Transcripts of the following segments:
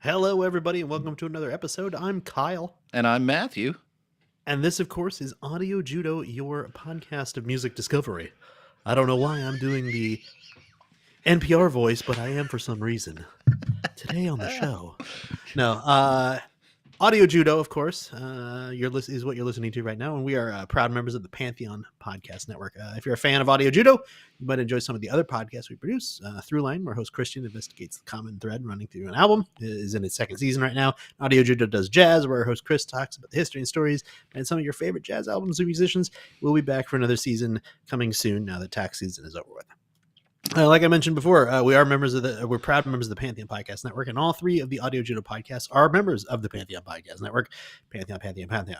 Hello, everybody, and welcome to another episode. I'm Kyle. And I'm Matthew. And this, of course, is Audio Judo, your podcast of music discovery. I don't know why I'm doing the NPR voice, but I am for some reason. Today on the show. Audio Judo, of course, is what you're listening to right now, and we are proud members of the Pantheon Podcast Network. If you're a fan of Audio Judo, you might enjoy some of the other podcasts we produce. Throughline, where host Christian investigates the common thread running through an album, is in its second season right now. Audio Judo does jazz, where host Chris talks about the history and stories and some of your favorite jazz albums and musicians. We'll be back for another season coming soon now that tax season is over with. Like I mentioned before, we're proud members of the Pantheon Podcast Network, and all three of the Audio Judo podcasts are members of the Pantheon Podcast Network. Pantheon.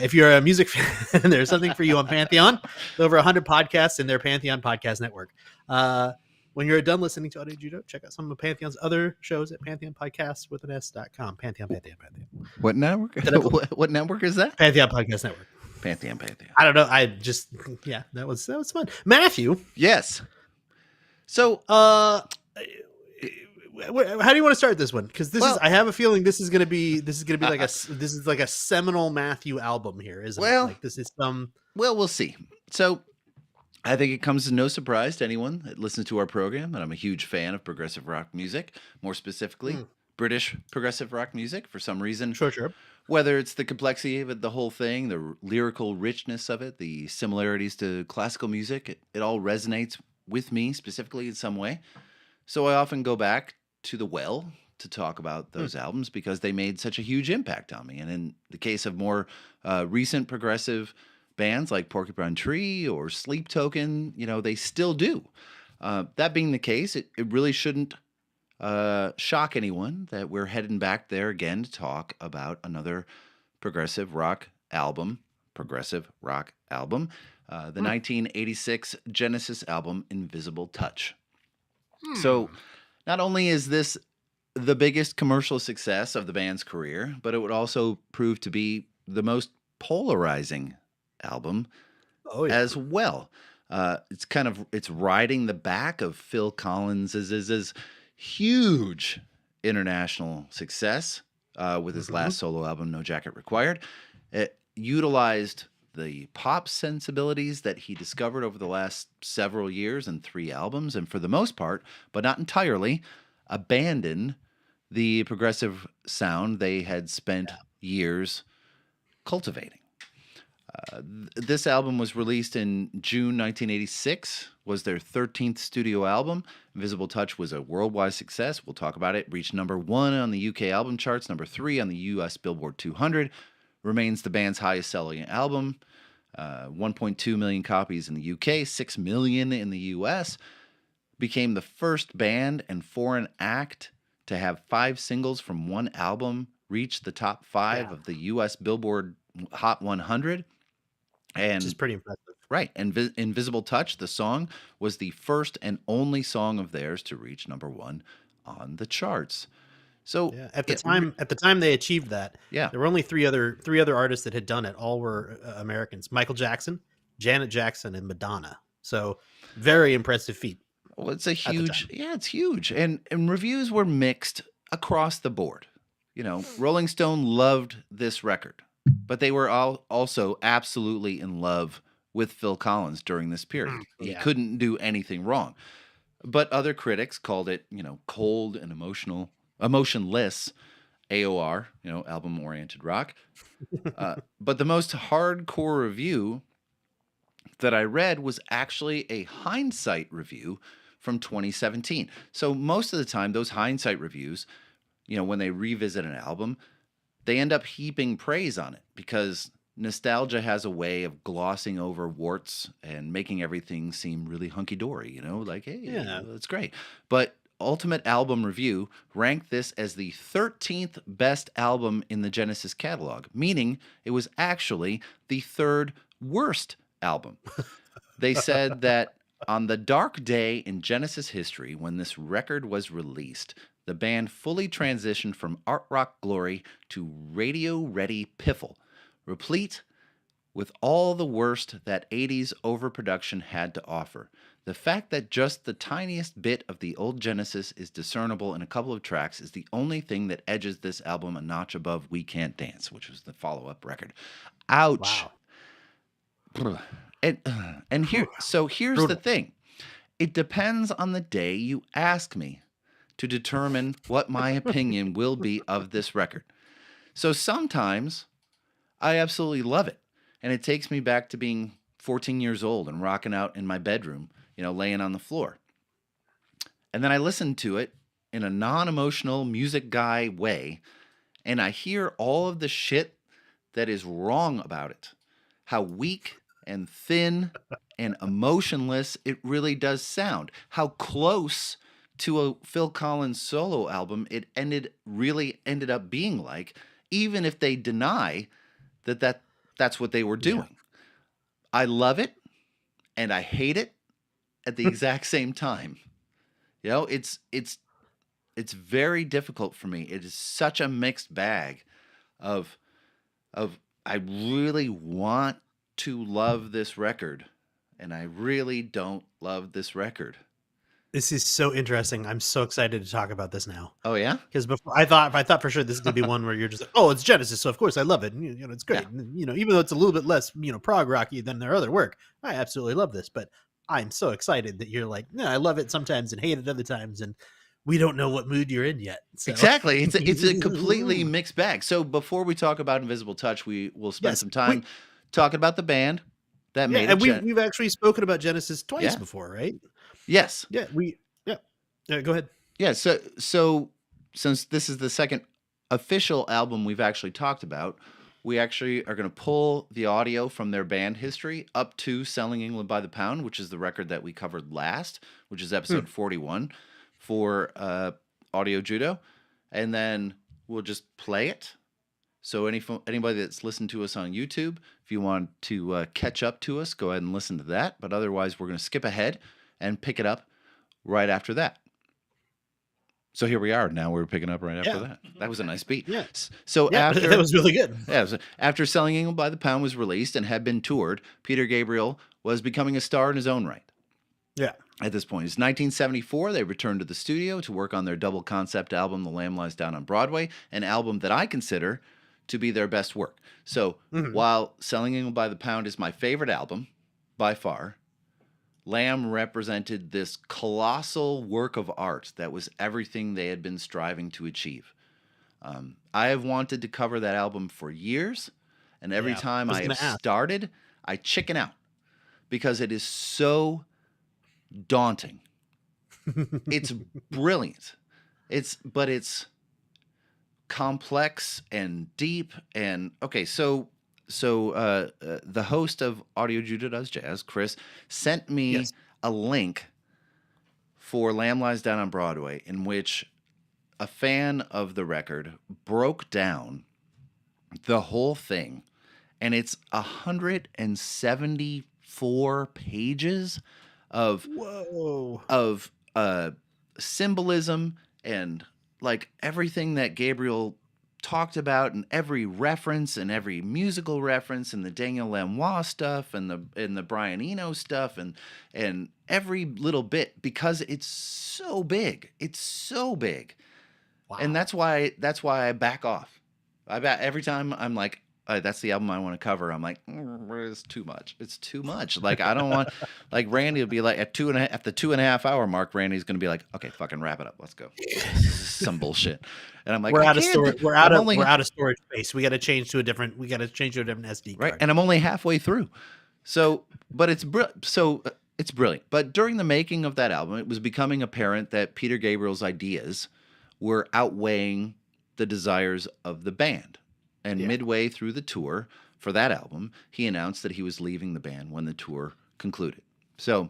If you're a music fan, there's something for you on Pantheon. There's over 100 podcasts in their Pantheon Podcast Network. When you're done listening to Audio Judo, check out some of Pantheon's other shows at pantheonpodcasts.com. Pantheon. What network? What network is that? Pantheon Podcast Network. Pantheon. I don't know. That was fun. Matthew. Yes. So, how do you want to start this one? Because I have a feeling this is going to be like a seminal Matthew album here, isn't it? Like this is some. Well, we'll see. So, I think it comes as no surprise to anyone that listens to our program that I'm a huge fan of progressive rock music, more specifically British progressive rock music. For some reason, sure. Whether it's the complexity of it, the whole thing, the lyrical richness of it, the similarities to classical music, it all resonates with me specifically in some way. So I often go back to the well to talk about those albums because they made such a huge impact on me. And in the case of more recent progressive bands like Porcupine Tree or Sleep Token, they still do. That being the case, it really shouldn't shock anyone that we're heading back there again to talk about another progressive rock album. The 1986 Genesis album, Invisisble Touch. So not only is this the biggest commercial success of the band's career, but it would also prove to be the most polarizing album as well. It's riding the back of Phil Collins' huge international success with his last solo album, No Jacket Required. It utilized the pop sensibilities that he discovered over the last several years in 3 albums, and for the most part, but not entirely, abandoned the progressive sound they had spent years cultivating. This album was released in June 1986, was their 13th studio album. Invisisble Touch was a worldwide success. We'll talk about it. Reached number 1 on the UK album charts, number 3 on the US Billboard 200. Remains the band's highest selling album, 1.2 million copies in the UK, 6 million in the US. Became the first band and foreign act to have 5 singles from one album reach the top 5 of the US Billboard Hot 100. Which is pretty impressive. Right. And Invisisble Touch, the song, was the first and only song of theirs to reach number 1 on the charts. So at the time they achieved that, there were only three other artists that had done it. All were Americans: Michael Jackson, Janet Jackson, and Madonna. So very impressive feat. Well, it's it's huge. And reviews were mixed across the board. Rolling Stone loved this record, but they were also absolutely in love with Phil Collins during this period. He couldn't do anything wrong. But other critics called it, cold and emotionless AOR, album-oriented rock. But the most hardcore review that I read was actually a hindsight review from 2017. So most of the time, those hindsight reviews, when they revisit an album, they end up heaping praise on it because nostalgia has a way of glossing over warts and making everything seem really hunky-dory, like, hey, Yeah. that's great. But Ultimate Album Review ranked this as the 13th best album in the Genesis catalog, meaning it was actually the third worst album. They said that on the dark day in Genesis history when this record was released, the band fully transitioned from art rock glory to radio-ready piffle, replete with all the worst that 80s overproduction had to offer. The fact that just the tiniest bit of the old Genesis is discernible in a couple of tracks is the only thing that edges this album a notch above We Can't Dance, which was the follow-up record. Ouch. Wow. And here's the thing. It depends on the day you ask me to determine what my opinion will be of this record. So sometimes I absolutely love it. And it takes me back to being 14 years old and rocking out in my bedroom, laying on the floor. And then I listen to it in a non-emotional music guy way, and I hear all of the shit that is wrong about it. How weak and thin and emotionless it really does sound. How close to a Phil Collins solo album it really ended up being like, even if they deny that's what they were doing. Yeah. I love it and I hate it at the exact same time. It's very difficult for me. It is such a mixed bag of I really want to love this record and I really don't love this record. This is so interesting. I'm so excited to talk about this now. Oh yeah, because before I thought for sure this is gonna be one where you're just like, oh, it's Genesis, so of course I love it. And, it's great. Yeah. And, even though it's a little bit less, prog rocky than their other work, I absolutely love this. But I'm so excited that you're like, no, I love it sometimes and hate it other times, and we don't know what mood you're in yet. So. Exactly, it's a completely mixed bag. So before we talk about Invisible Touch, we will spend some time talking about the band that made it. And we've actually spoken about Genesis twice before, right? Yes. Yeah, go ahead. Yeah, so since this is the second official album we've actually talked about, we actually are going to pull the audio from their band history up to Selling England by the Pound, which is the record that we covered last, which is episode 41 for Audio Judo. And then we'll just play it. So anybody that's listened to us on YouTube, if you want to catch up to us, go ahead and listen to that. But otherwise, we're going to skip ahead and pick it up right after that. So here we are. Now we're picking up right after that. That was a nice beat. Yeah. So after that was really good. Yeah. So after Selling England by the Pound was released and had been toured, Peter Gabriel was becoming a star in his own right. Yeah. At this point, it's 1974. They returned to the studio to work on their double concept album, The Lamb Lies Down on Broadway, an album that I consider to be their best work. So while Selling England by the Pound is my favorite album by far, Lamb represented this colossal work of art that was everything they had been striving to achieve. I have wanted to cover that album for years, and every time I have started, I chicken out because it is so daunting. It's brilliant. It's complex and deep and okay. So the host of Audio Judo Does Jazz, Chris, sent me a link for Lamb Lies Down on Broadway in which a fan of the record broke down the whole thing, and it's 174 pages of symbolism and like everything that Gabriel talked about, and every reference and every musical reference, and the Daniel Lanois stuff and the Brian Eno stuff and every little bit, because it's so big. It's so big. Wow. And that's why I back off. Every time I'm like, that's the album I want to cover, I'm like, it's too much. It's too much. Like, I don't want, like, Randy will be like, at the 2.5 hour mark, Randy's going to be like, okay, fucking wrap it up. Let's go. This is some bullshit. And I'm like, we're out of storage. We're out of storage space. We got to change to a different SD card. Right. And I'm only halfway through. So, but it's so It's brilliant. But during the making of that album, it was becoming apparent that Peter Gabriel's ideas were outweighing the desires of the band. And midway through the tour for that album, he announced that he was leaving the band when the tour concluded. So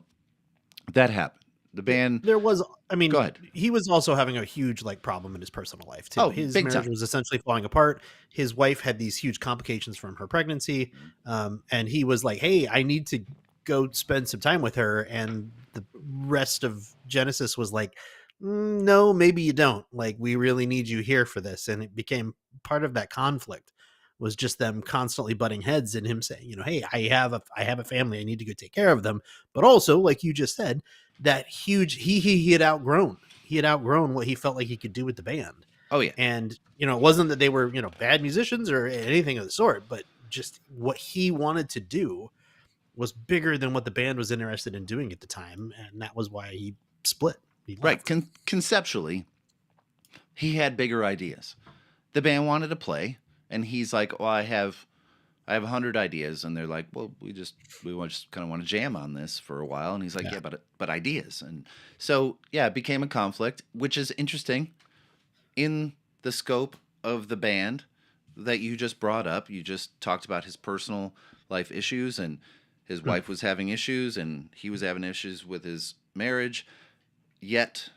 that happened. The band. There was, I mean, Go ahead. he was also having a huge like problem in his personal life too. Oh, His big marriage time. was essentially falling apart. His wife had these huge complications from her pregnancy, and he was like, "Hey, I need to go spend some time with her." And the rest of Genesis was like, "No, maybe you don't. Like, we really need you here for this." And it became part of that conflict was just them constantly butting heads and him saying, you know, "Hey, I have a family. I need to go take care of them." But also, like you just said, that huge he had outgrown what he felt like he could do with the band. Oh, yeah. And it wasn't that they were bad musicians or anything of the sort, but just what he wanted to do was bigger than what the band was interested in doing at the time, and that was why he split. Right. Conceptually, he had bigger ideas. The band wanted to play, and he's like, "Well, I have 100 ideas," and they're like, "Well, we just kind of want to jam on this for a while." And he's like, "Yeah, but ideas." And so, yeah, it became a conflict, which is interesting in the scope of the band that you just brought up. You just talked about his personal life issues, and his wife was having issues, and he was having issues with his marriage. Yet,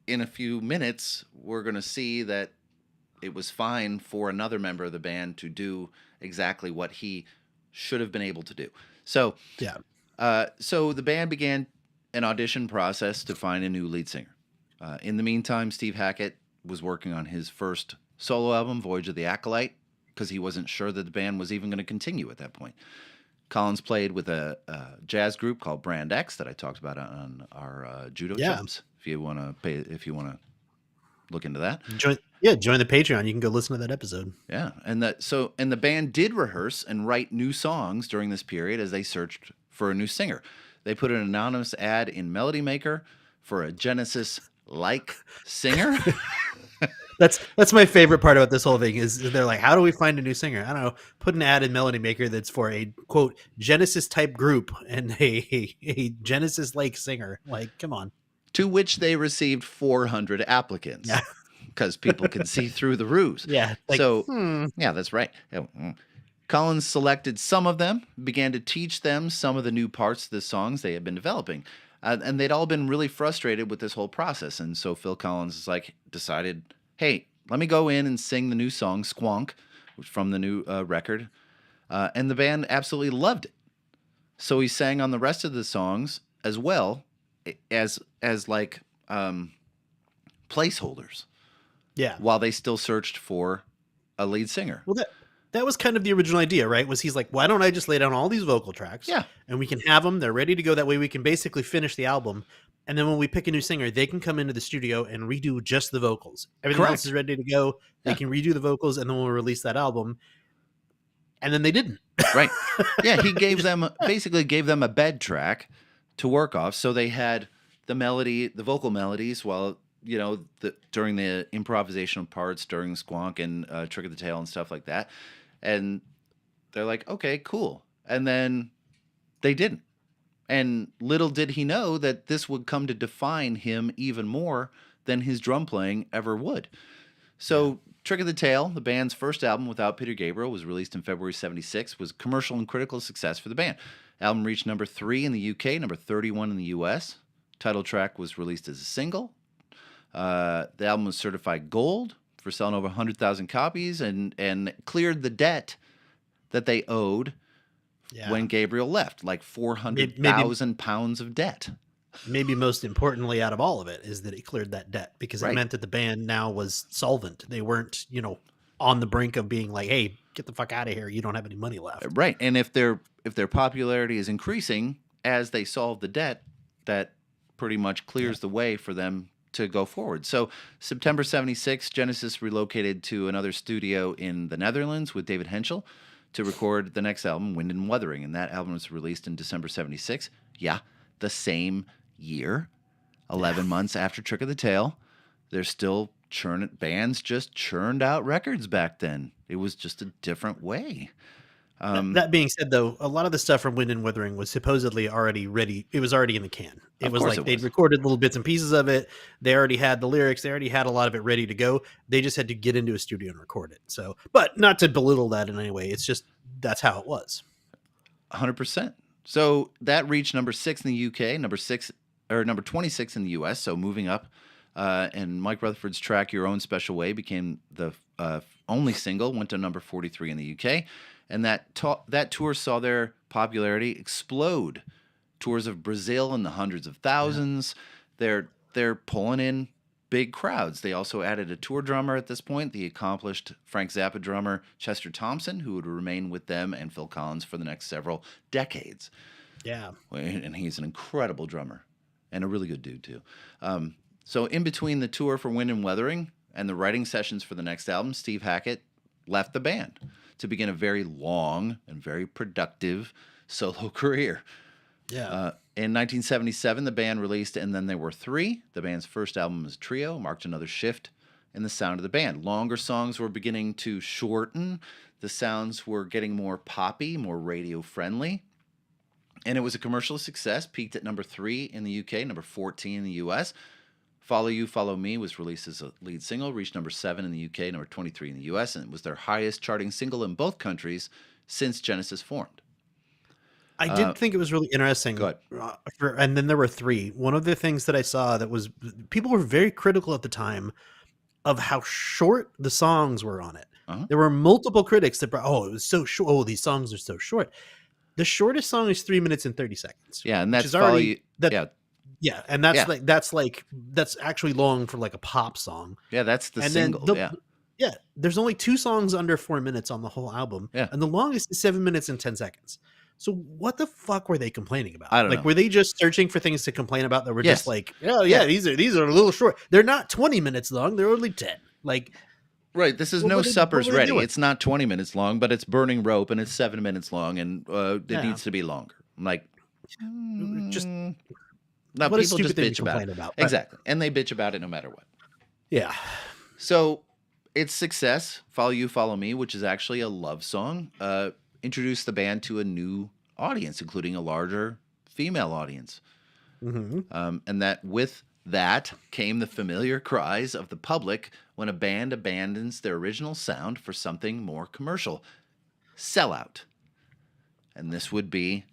in a few minutes, we're going to see that it was fine for another member of the band to do exactly what he should have been able to do. So, so the band began an audition process to find a new lead singer. In the meantime, Steve Hackett was working on his first solo album, Voyage of the Acolyte, because he wasn't sure that the band was even going to continue at that point. Collins played with a jazz group called Brand X that I talked about on our Judo Jumps. If you want to look into that, join the Patreon. You can go listen to that episode. Yeah, and the band did rehearse and write new songs during this period as they searched for a new singer. They put an anonymous ad in Melody Maker for a Genesis-like singer. That's my favorite part about this whole thing is they're like, how do we find a new singer? I don't know. Put an ad in Melody Maker that's for a quote Genesis type group and a Genesis like singer. Like, come on. To which they received 400 applicants. Yeah. Because people could see through the ruse. Yeah. Like, yeah, that's right. Collins selected some of them, began to teach them some of the new parts of the songs they had been developing. And they'd all been really frustrated with this whole process. And so Phil Collins decided, hey, let me go in and sing the new song, Squonk, from the new record. And the band absolutely loved it. So he sang on the rest of the songs as well as placeholders. Yeah. While they still searched for a lead singer. Well, that was kind of the original idea, right? Was he's like, why don't I just lay down all these vocal tracks? Yeah. And we can have them. They're ready to go. That way we can basically finish the album. And then when we pick a new singer, they can come into the studio and redo just the vocals. Everything else is ready to go. They can redo the vocals, and then we'll release that album. And then they didn't. Right. Yeah, he basically gave them a bed track to work off. So they had the vocal melodies while during the improvisational parts during Squonk and Trick of the Tail and stuff like that. And they're like, okay, cool. And then they didn't. And little did he know that this would come to define him even more than his drum playing ever would. So Trick of the Tail, the band's first album without Peter Gabriel, was released in February 1976, was commercial and critical success for the band. Album reached number 3 in the UK, number 31 in the US. Title track was released as a single. The album was certified gold for selling over 100,000 copies and cleared the debt that they owed when Gabriel left, like 400,000 pounds of debt. Maybe most importantly out of all of it is that it cleared that debt because it meant that the band now was solvent. They weren't, on the brink of being like, hey, get the fuck out of here. You don't have any money left. Right. And if their popularity is increasing as they solve the debt, that pretty much clears the way for them to go forward. So September 1976, Genesis relocated to another studio in the Netherlands with David Henschel to record the next album, Wind and Wuthering. And that album was released in December 1976. Yeah, the same year, 11 months after Trick of the Tail. They're still bands just churned out records back then. It was just a different way. Um, That being said, though, a lot of the stuff from Wind and Withering was supposedly already ready. It was already in the can. It of was course like it they'd was. recorded little bits and pieces of it. They already had the lyrics. They already had a lot of it ready to go. They just had to get into a studio and record it. So, but not to belittle that in any way. It's just that's how it was. 100%. So that reached number 6 in the UK, number 26 in the US. So moving up, and Mike Rutherford's track "Your Own Special Way" became the only single, went to number 43 in the UK, and that tour saw their popularity explode. Tours of Brazil in the hundreds of thousands. They're pulling in big crowds. They also added a tour drummer at this point, the accomplished Frank Zappa drummer Chester Thompson, who would remain with them and Phil Collins for the next several decades. Yeah. And he's an incredible drummer and a really good dude, too. So in between the tour for Wind and Weathering and the writing sessions for the next album, Steve Hackett left the band to begin a very long and very productive solo career. Yeah. In 1977, the band released And Then There Were Three. The band's first album as a trio marked another shift in the sound of the band. Longer songs were beginning to shorten. The sounds were getting more poppy, more radio friendly. And it was a commercial success, peaked at number 3 in the UK, number 14 in the US. Follow You, Follow Me was released as a lead single, reached number 7 in the UK, number 23 in the US, and it was their highest charting single in both countries since Genesis formed. I did think it was really interesting. Go ahead. And then there were 3. One of the things that I saw that was people were very critical at the time of how short the songs were on it. There were multiple critics that brought, it was so short. Oh, these songs are so short. The shortest song is 3 minutes and 30 seconds. Yeah, and that's which is already yeah, and that's Yeah. that's actually long for like a pop song. Yeah, that's the And single. then there's only 2 songs under 4 minutes on the whole album. Yeah. And the longest is 7 minutes and 10 seconds. So what the fuck were they complaining about? I don't know. Were they just searching for things to complain about that were Yes. just like, these are a little short. They're not 20 minutes long. They're only 10. Like, Right, this is What No were they- Supper's what were they Ready. doing? It's not 20 minutes long, but it's Burning Rope, and it's 7 minutes long, and it needs to be longer. I'm like, just now what a people stupid just thing bitch to about complain it. about. But- Exactly, and they bitch about it no matter what. Yeah. So its success, Follow You, Follow Me, which is actually a love song, introduced the band to a new audience, including a larger female audience. Mm-hmm. And that with that came the familiar cries of the public when a band abandons their original sound for something more commercial. Sellout. And this would be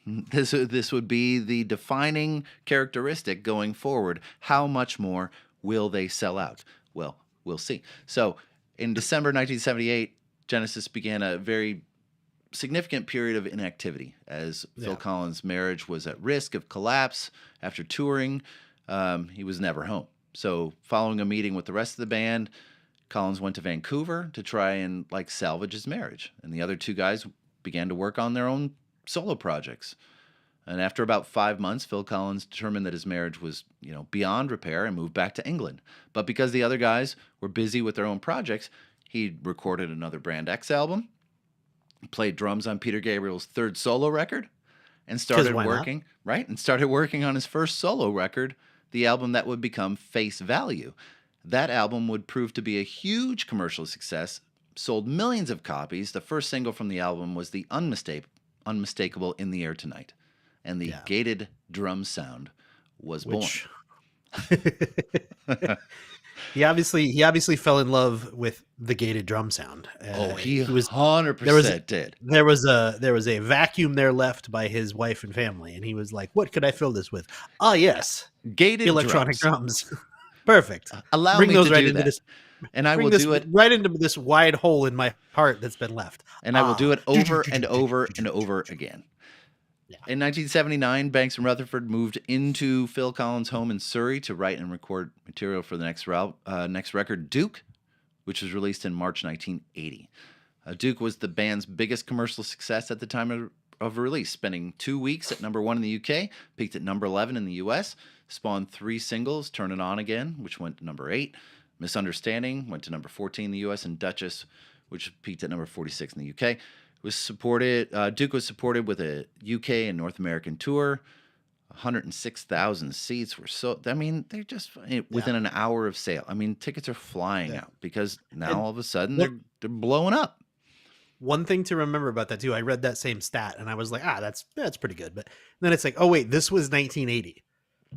the defining characteristic going forward. How much more will they sell out? Well, we'll see. So in December 1978, Genesis began a very significant period of inactivity as Phil Collins' marriage was at risk of collapse after touring. He was never home. So following a meeting with the rest of the band, Collins went to Vancouver to try and salvage his marriage. And the other 2 guys began to work on their own solo projects. And after about 5 months, Phil Collins determined that his marriage was, beyond repair and moved back to England. But because the other guys were busy with their own projects, he recorded another Brand X album, played drums on Peter Gabriel's 3rd solo record, and started working on his first solo record, the album that would become Face Value. That album would prove to be a huge commercial success, sold millions of copies. The first single from the album was the unmistakable In the Air Tonight, and the gated drum sound was born. He obviously fell in love with the gated drum sound. He was 100% did. There was a vacuum there left by his wife and family, and he was like, "What could I fill this with?" Ah, yes, gated electronic drums. Perfect. Allow bring me those to right do into that. this, and I will this do it right into this wide hole in my heart that's been left. And I will do it over and over and over again. Yeah. In 1979, Banks and Rutherford moved into Phil Collins' home in Surrey to write and record material for the next record, Duke, which was released in March 1980. Duke was the band's biggest commercial success at the time of release, spending 2 weeks at number 1 in the UK, peaked at number 11 in the US, spawned 3 singles, Turn It On Again, which went to number 8, Misunderstanding went to number 14 in the US, and Duchess, which peaked at number 46 in the UK. Duke was supported with a UK and North American tour. 106,000 seats were sold. I mean, they're just within an hour of sale. I mean, tickets are flying out because now all of a sudden they're blowing up. one thing to remember about that too, I read that same stat and I was like, that's pretty good. But then it's like, oh wait, this was 1980.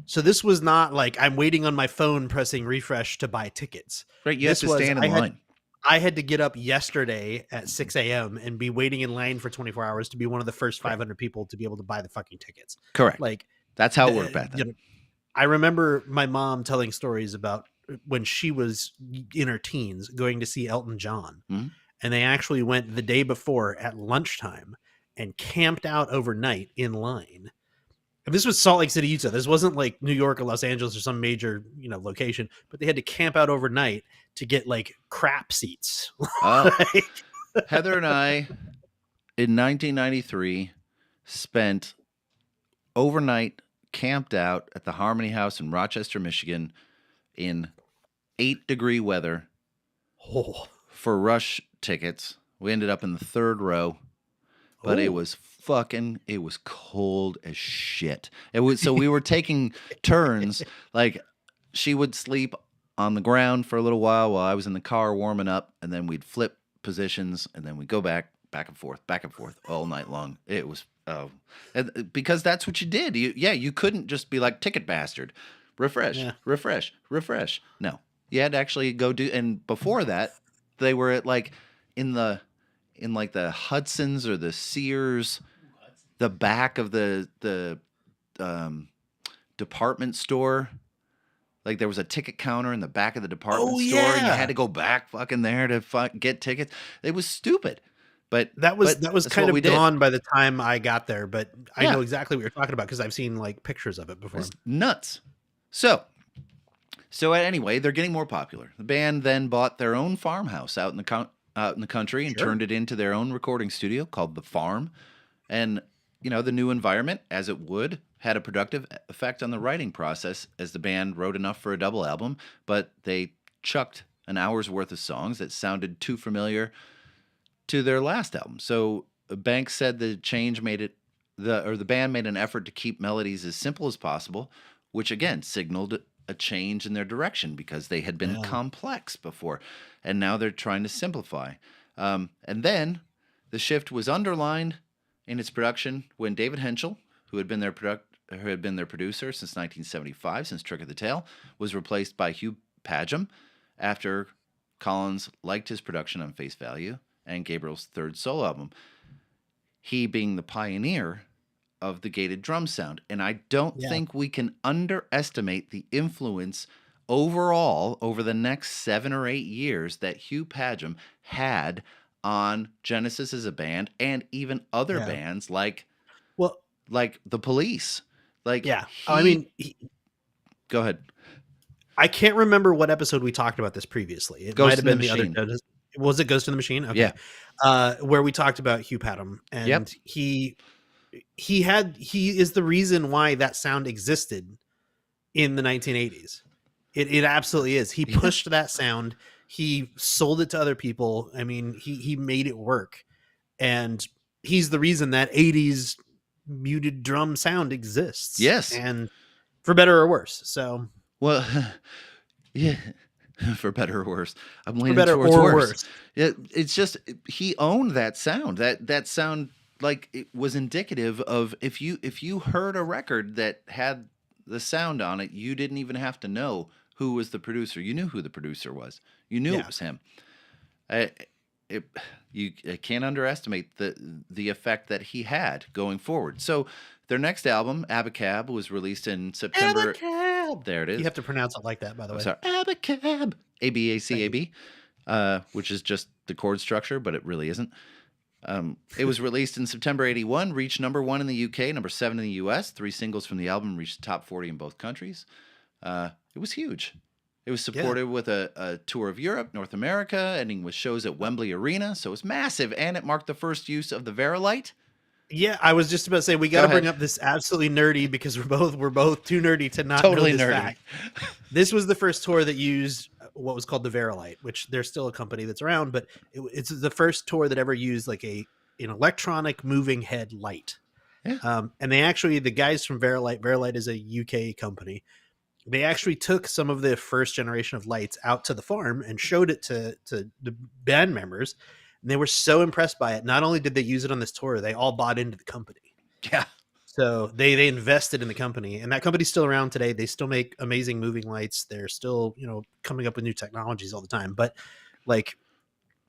So this was not like I'm waiting on my phone pressing refresh to buy tickets. Right, you have This to was stand in line. I had to get up yesterday at 6 a.m. and be waiting in line for 24 hours to be one of the first 500 people to be able to buy the fucking tickets. Correct. Like that's how it worked back then. You know, I remember my mom telling stories about when she was in her teens going to see Elton John. Mm-hmm. And they actually went the day before at lunchtime and camped out overnight in line. And this was Salt Lake City, Utah. This wasn't like New York or Los Angeles or some major, location, but they had to camp out overnight to get like crap seats. Heather and I in 1993 spent overnight camped out at the Harmony House in Rochester, Michigan in 8-degree weather for Rush tickets. We ended up in the third row, but it was cold as shit. So we were taking turns. Like she would sleep on the ground for a little while I was in the car warming up, and then we'd flip positions, and then we'd go back and forth all night long. It was because that's what you did. You couldn't just be like ticket bastard, refresh. No, you had to actually go do. And before that, they were at like in the Hudson's or the Sears, the back of the department store. Like there was a ticket counter in the back of the department store. And you had to go back fucking there to get tickets. It was stupid. But that was kind of gone by the time I got there. But I know exactly what you're talking about because I've seen like pictures of it before. It's nuts. So anyway, they're getting more popular. The band then bought their own farmhouse out in the country and turned it into their own recording studio called The Farm. And the new environment, as it would, had a productive effect on the writing process as the band wrote enough for a double album, but they chucked an hour's worth of songs that sounded too familiar to their last album. So Banks said the band made an effort to keep melodies as simple as possible, which again signaled a change in their direction because they had been complex before, and now they're trying to simplify. And then the shift was underlined in its production when David Henschel, who had been their producer since 1975, since Trick of the Tail, was replaced by Hugh Padgham after Collins liked his production on face value and Gabriel's third solo album. He being the pioneer of the gated drum sound. And I don't think we can underestimate the influence overall over the next 7 or 8 years that Hugh Padgham had on Genesis as a band and even other bands like the Police. Go ahead. I can't remember what episode we talked about this previously. It might have been the other. Was it Ghost in the Machine? Okay. Yeah. Where we talked about Hugh Padgham, and he is the reason why that sound existed in the 1980s. It absolutely is. He pushed that sound. He sold it to other people. I mean, he made it work, and he's the reason that 80s muted drum sound exists. Yes, and for better or worse. So, well, yeah, for better or worse. I'm leaning towards worse. It's just he owned that sound. That sound, like, it was indicative of if you heard a record that had the sound on it, you didn't even have to know who was the producer. You knew who the producer was. You knew it was him. You can't underestimate the effect that he had going forward. So their next album, Abacab, was released in September. Abacab. There it is. You have to pronounce it like that, by the way. Sorry. Abacab. ABACAB, which is just the chord structure, but it really isn't. It was released in September 1981, reached number 1 in the UK, number 7 in the US. 3 singles from the album reached the top 40 in both countries. It was huge. It was supported with a tour of Europe, North America, ending with shows at Wembley Arena. So it was massive, and it marked the first use of the Verilight. Yeah, I was just about to say we got to bring up this absolutely nerdy because we're both too nerdy to not know this fact. This was the first tour that used what was called the Verilight, which there's still a company that's around, but it's the first tour that ever used like an electronic moving head light. Yeah. And they actually, the guys from Verilight is a UK company. They actually took some of the first generation of lights out to the farm and showed it to the band members. And they were so impressed by it. Not only did they use it on this tour, they all bought into the company. Yeah. So they invested in the company, and that company's still around today. They still make amazing moving lights. They're still, coming up with new technologies all the time. But like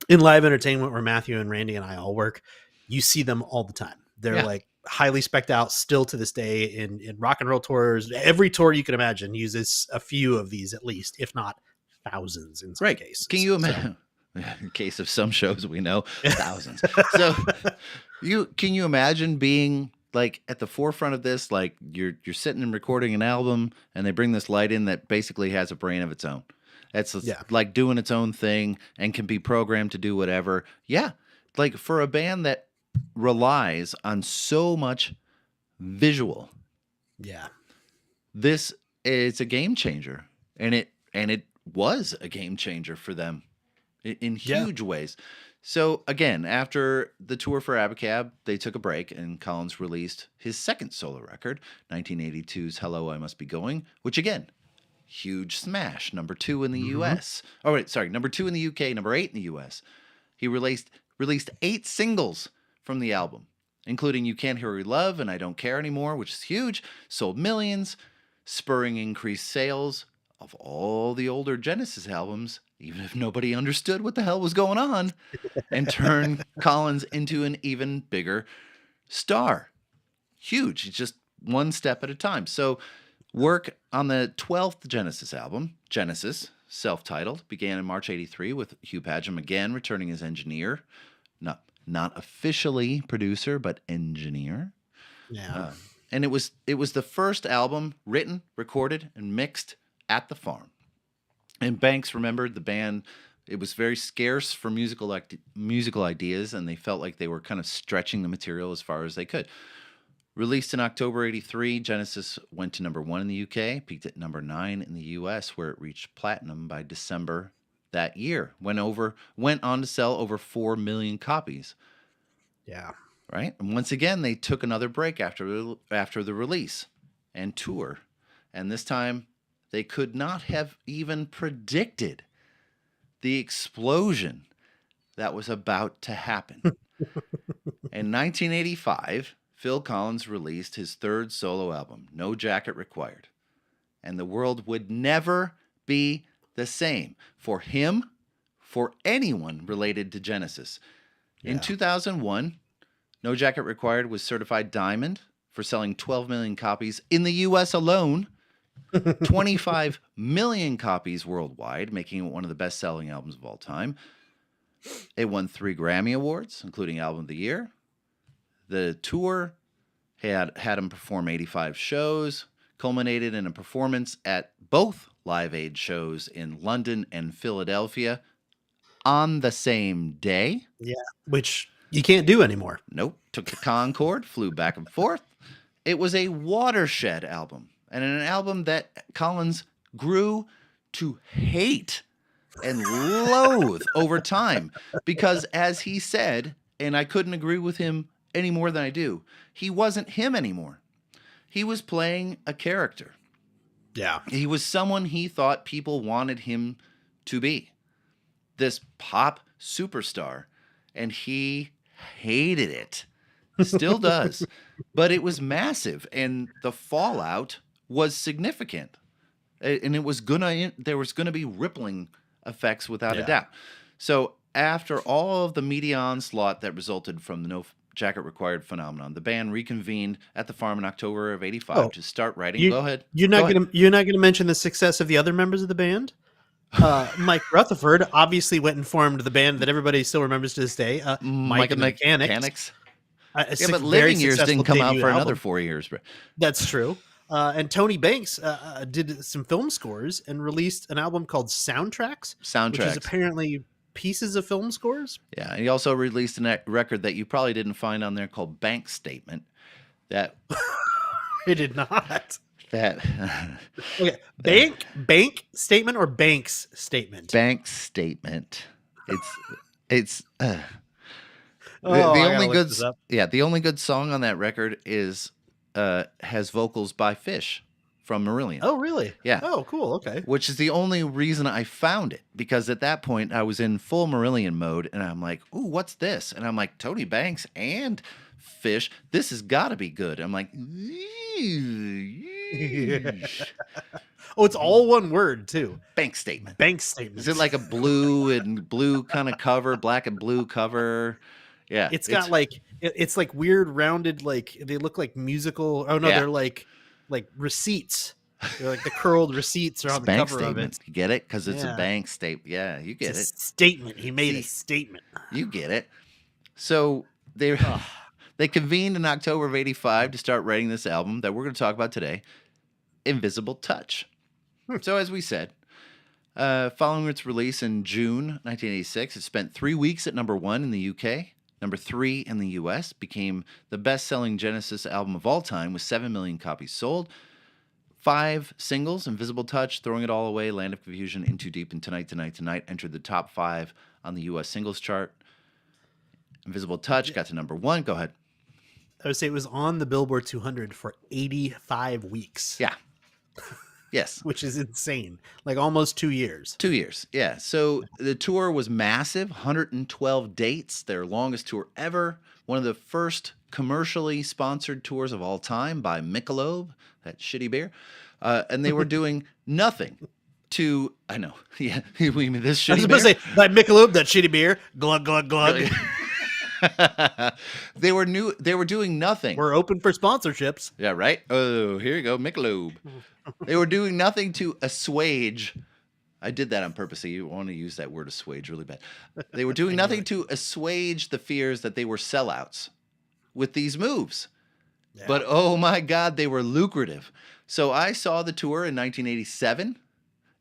in live entertainment where Matthew and Randy and I all work, you see them all the time. They're like highly spec'd out still to this day in rock and roll tours. Every tour you can imagine uses a few of these at least, if not thousands in some cases. Can you imagine? In case of some shows we know, thousands. So can you imagine being like at the forefront of this? Like you're sitting and recording an album, and they bring this light in that basically has a brain of its own. It's like doing its own thing and can be programmed to do whatever. Yeah, like for a band that relies on so much visual. Yeah, this is a game changer, and it was a game changer for them in huge ways. So again, after the tour for Abacab, they took a break, and Collins released his second solo record, 1982's "Hello, I Must Be Going," which again, huge smash, number 2 in the U.S. Oh wait, sorry, number 2 in the U.K., number 8 in the U.S. He released 8 singles from the album, including "You Can't Hurry Love" and "I Don't Care Anymore," which is huge, sold millions, spurring increased sales of all the older Genesis albums, even if nobody understood what the hell was going on, and turned Collins into an even bigger star. Huge. It's just one step at a time. So work on the 12th Genesis album, Genesis, self-titled, began in March 83 with Hugh Padgham again returning as engineer. Not officially producer, but engineer. Yeah. And it was the first album written, recorded, and mixed at the farm. And Banks remembered the band, it was very scarce for musical ideas, and they felt like they were kind of stretching the material as far as they could. Released in October 83, Genesis went to number 1 in the UK, peaked at number 9 in the US, where it reached platinum by December that year. Went on to sell over 4 million copies. Yeah. Right? And once again, they took another break after the release and tour. And this time, they could not have even predicted the explosion that was about to happen. In 1985, Phil Collins released his third solo album, No Jacket Required. And the world would never be the same for him, for anyone related to Genesis. Yeah. In 2001, No Jacket Required was certified diamond for selling 12 million copies in the U.S. alone, 25 million copies worldwide, making it one of the best-selling albums of all time. It won 3 Grammy Awards, including Album of the Year. The tour had him perform 85 shows, culminated in a performance at both Live Aid shows in London and Philadelphia on the same day. Yeah, which you can't do anymore. Nope. Took the Concorde, flew back and forth. It was a watershed album, and an album that Collins grew to hate and loathe over time because, as he said, and I couldn't agree with him any more than I do, he wasn't him anymore. He was playing a character. Yeah. He was someone he thought people wanted him to be. This pop superstar. And he hated it. Still does. But it was massive. And the fallout was significant. And there was gonna be rippling effects without a doubt. So after all of the media onslaught that resulted from the No Jacket Required phenomenon, the band reconvened at the farm in October of 85 to start writing. Go ahead. You're not gonna mention the success of the other members of the band? Mike Rutherford obviously went and formed the band that everybody still remembers to this day, Mike and the Mechanics. But Living Years didn't come out for another 4 years. Bro. That's true. And Tony Banks did some film scores and released an album called Soundtracks. Which is apparently pieces of film scores. Yeah, and he also released a record that you probably didn't find on there called Bank Statement. That it did not. That okay. Bank Statement or Banks Statement? Bank Statement. It's the only good. The only good song on that record is has vocals by Fish from Marillion. Oh, really? Yeah. Oh, cool. Okay. Which is the only reason I found it, because at that point I was in full Marillion mode and I'm like, ooh, what's this? And I'm like, Tony Banks and Fish, this has got to be good. I'm like, Oh, it's all one word too. bank statement. Bank statement. Is it like a blue and blue kind of cover, black and blue cover? Yeah. It's got like it's like weird rounded, like they look like musical. Oh no, Yeah. they're like receipts. They're like the curled receipts are on the bank cover statement. of it. You get it? Because it's a Yeah. bank statement. Yeah, you get It's a it. statement. He made a See. statement. You get it. So they convened in October of '85 to start writing this album that we're going to talk about today, Invisisble Touch. So as we said, following its release in June 1986, it spent 3 weeks at number 1 in the UK, number 3 in the US, became the best-selling Genesis album of all time with 7 million copies sold. 5 singles, Invisisble Touch, Throwing It All Away, Land of Confusion, In Too Deep, and Tonight, Tonight, Tonight entered the top 5 on the US singles chart. Invisisble Touch got to number 1. Go ahead. I would say it was on the Billboard 200 for 85 weeks. Yeah. Yes. Which is insane. Like almost 2 years. 2 years. Yeah. So the tour was massive, 112 dates, their longest tour ever. One of the first commercially sponsored tours of all time by Michelob, that shitty beer. And they were doing nothing to, I know. Yeah. We mean this shitty I was supposed to say, by Michelob, that shitty beer. Glug, glug, glug. They were doing nothing. We're open for sponsorships. Yeah, right? Oh, here you go, Michelob. They were doing nothing to assuage. I did that on purpose. So you want to use that word assuage really bad. They were doing nothing to assuage the fears that they were sellouts with these moves. Yeah. But oh my God, they were lucrative. So I saw the tour in 1987,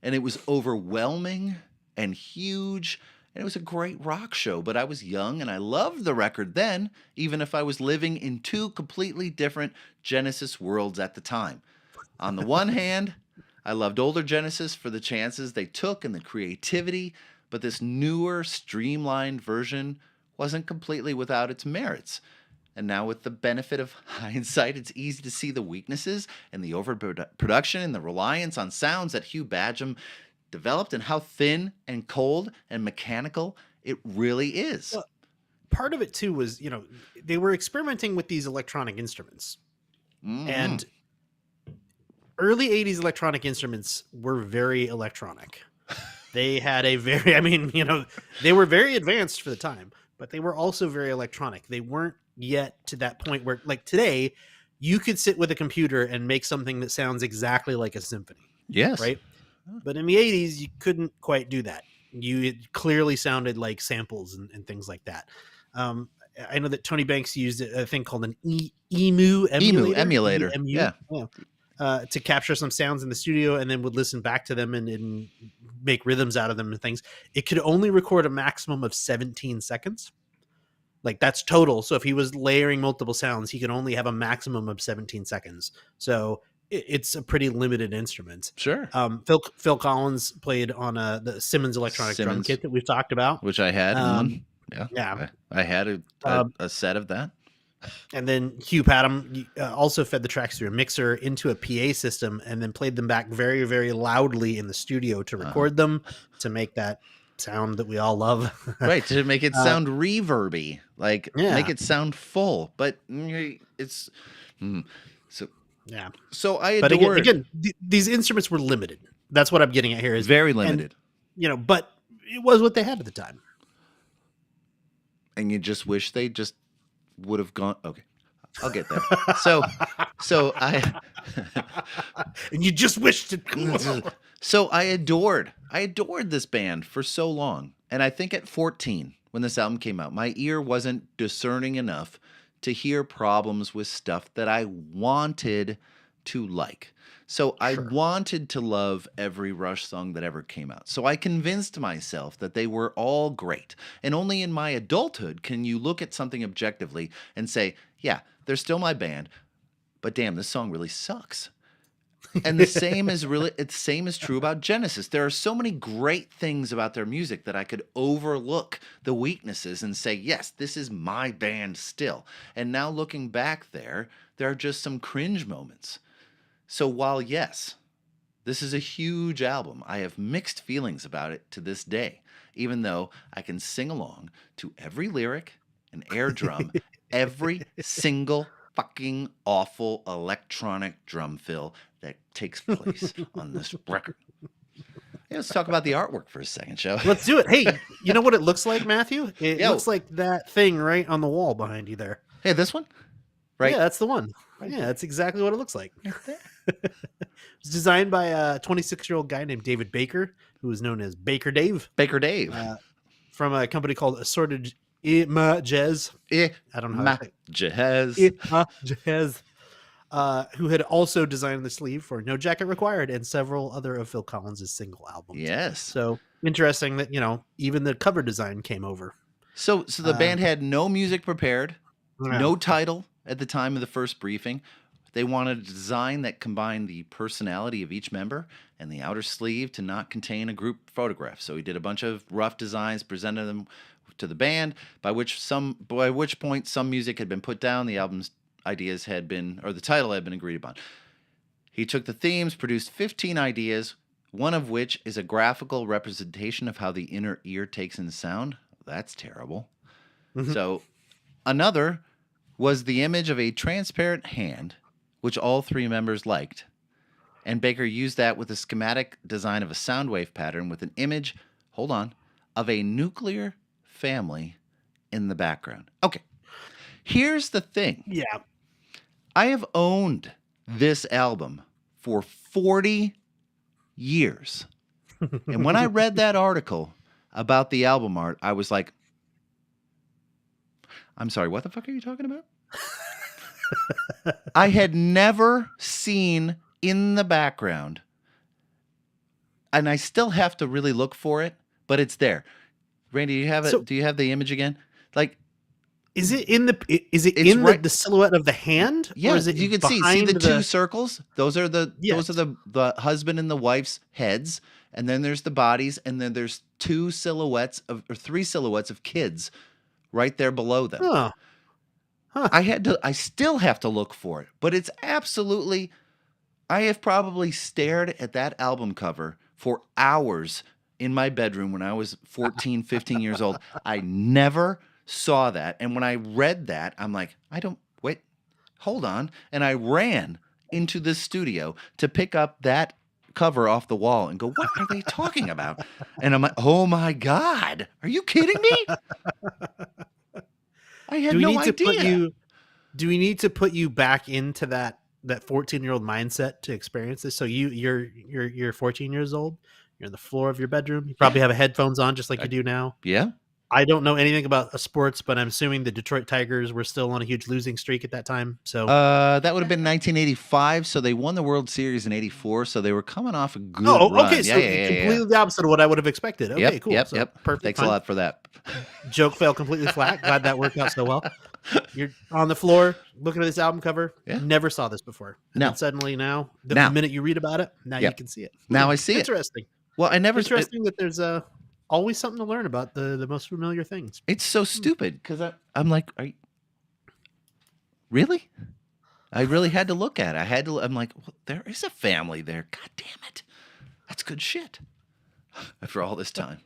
and it was overwhelming and huge. And it was a great rock show, but I was young and I loved the record then, even if I was living in 2 completely different Genesis worlds at the time. On the one hand, I loved older Genesis for the chances they took and the creativity, but this newer, streamlined version wasn't completely without its merits. And now with the benefit of hindsight, it's easy to see the weaknesses and the overproduction and the reliance on sounds that Hugh Badgham developed and how thin and cold and mechanical it really is. Well, part of it too was, they were experimenting with these electronic instruments. Mm-hmm. And early 80s electronic instruments were very electronic. They had a very, they were very advanced for the time, but they were also very electronic. They weren't yet to that point where, like today, you could sit with a computer and make something that sounds exactly like a symphony. Yes. Right? But in the 80s, you couldn't quite do that. It clearly sounded like samples and things like that. I know that Tony Banks used a thing called an EMU emulator. Yeah. To capture some sounds in the studio and then would listen back to them and make rhythms out of them and things. It could only record a maximum of 17 seconds. Like that's total. So if he was layering multiple sounds, he could only have a maximum of 17 seconds. So it's a pretty limited instrument. Sure. Phil Collins played on the Simmons electronic drum kit that we've talked about, which I had. Yeah. I had a set of that. And then Hugh Padgham also fed the tracks through a mixer into a PA system and then played them back very, very loudly in the studio to record them to make that sound that we all love. Right, to make it sound reverby, make it sound full. But it's so yeah. So I adored. But again, these instruments were limited. That's what I'm getting at here. Is very limited. And, but it was what they had at the time. And you just wish they just would have gone. Okay, I'll get there. So I. And you just wished it. So I adored this band for so long, and I think at 14 when this album came out, my ear wasn't discerning enough to hear problems with stuff that I wanted to like. So I wanted to love every Rush song that ever came out. So I convinced myself that they were all great. And only in my adulthood can you look at something objectively and say, yeah, they're still my band, but damn, this song really sucks. And the same is true about Genesis. There are so many great things about their music that I could overlook the weaknesses and say, yes, this is my band still. And now looking back there are just some cringe moments. So while, yes, this is a huge album, I have mixed feelings about it to this day, even though I can sing along to every lyric and air drum, every single fucking awful electronic drum fill that takes place on this record. Yeah, let's talk about the artwork for a second, shall we? Let's do it. Hey, you know what it looks like, Matthew? It Yo. looks like that thing right on the wall behind you there. Hey, this one? Right? Yeah, that's the one. Right Yeah, there. that's exactly what it looks like. Right there. It was designed by a 26-year-old guy named David Baker, who was known as Baker Dave, Baker Dave. from a company called Assorted Images. I don't know how to say Jazz. Images. Who had also designed the sleeve for No Jacket Required and several other of Phil Collins' single albums. Yes. So interesting that, even the cover design came over. So the band had no music prepared, Yeah. no title at the time of the first briefing. They wanted a design that combined the personality of each member and the outer sleeve to not contain a group photograph. So he did a bunch of rough designs, presented them to the band, by which point some music had been put down, the album's ideas had been, or the title had been agreed upon. He took the themes, produced 15 ideas, one of which is a graphical representation of how the inner ear takes in sound. That's terrible. So another was the image of a transparent hand, which all three members liked. And Baker used that with a schematic design of a sound wave pattern with an image, of a nuclear family in the background. Okay, here's the thing. Yeah. I have owned this album for 40 years. And when I read that article about the album art, I was like, I'm sorry, what the fuck are you talking about? I had never seen in the background, and I still have to really look for it, but it's there. Randy, do you have it? So- Do you have the image again? Like, Is it in the right- the silhouette of the hand? yeah, Or is it you can see behind the two circles. Those are the husband and the wife's heads, and then there's the bodies, and then there's three silhouettes of kids right there below them. Huh. I still have to look for it, but it's absolutely, I have probably stared at that album cover for hours in my bedroom when I was 14, 15 years old. I never saw that. And when I read that, I'm like, hold on. And I ran into the studio to pick up that cover off the wall and go, what are they talking about? And I'm like, oh my God, are you kidding me? I had no idea. Do we need to put you back into that 14-year-old mindset to experience this? So you're 14 years old. You're on the floor of your bedroom. You probably have headphones on just like you do now. Yeah. I don't know anything about sports, but I'm assuming the Detroit Tigers were still on a huge losing streak at that time. So that would have been 1985. So they won the World Series in '84. So they were coming off a good okay. run. So completely the opposite of what I would have expected. Okay, cool. Yep. So perfect. Thanks fine. a lot for that. Joke fell completely flat. Glad that worked out so well. You're on the floor looking at this album cover. Yeah. Never saw this before. No. And suddenly now, the Now. minute you read about it, now you can see it. Now I see it. Interesting. Well, I never. Interesting that there's always something to learn about the most familiar things. It's so stupid because I'm like, really? I really had to look at it. I'm like, well, there is a family there. God damn it. That's good shit. After all this time.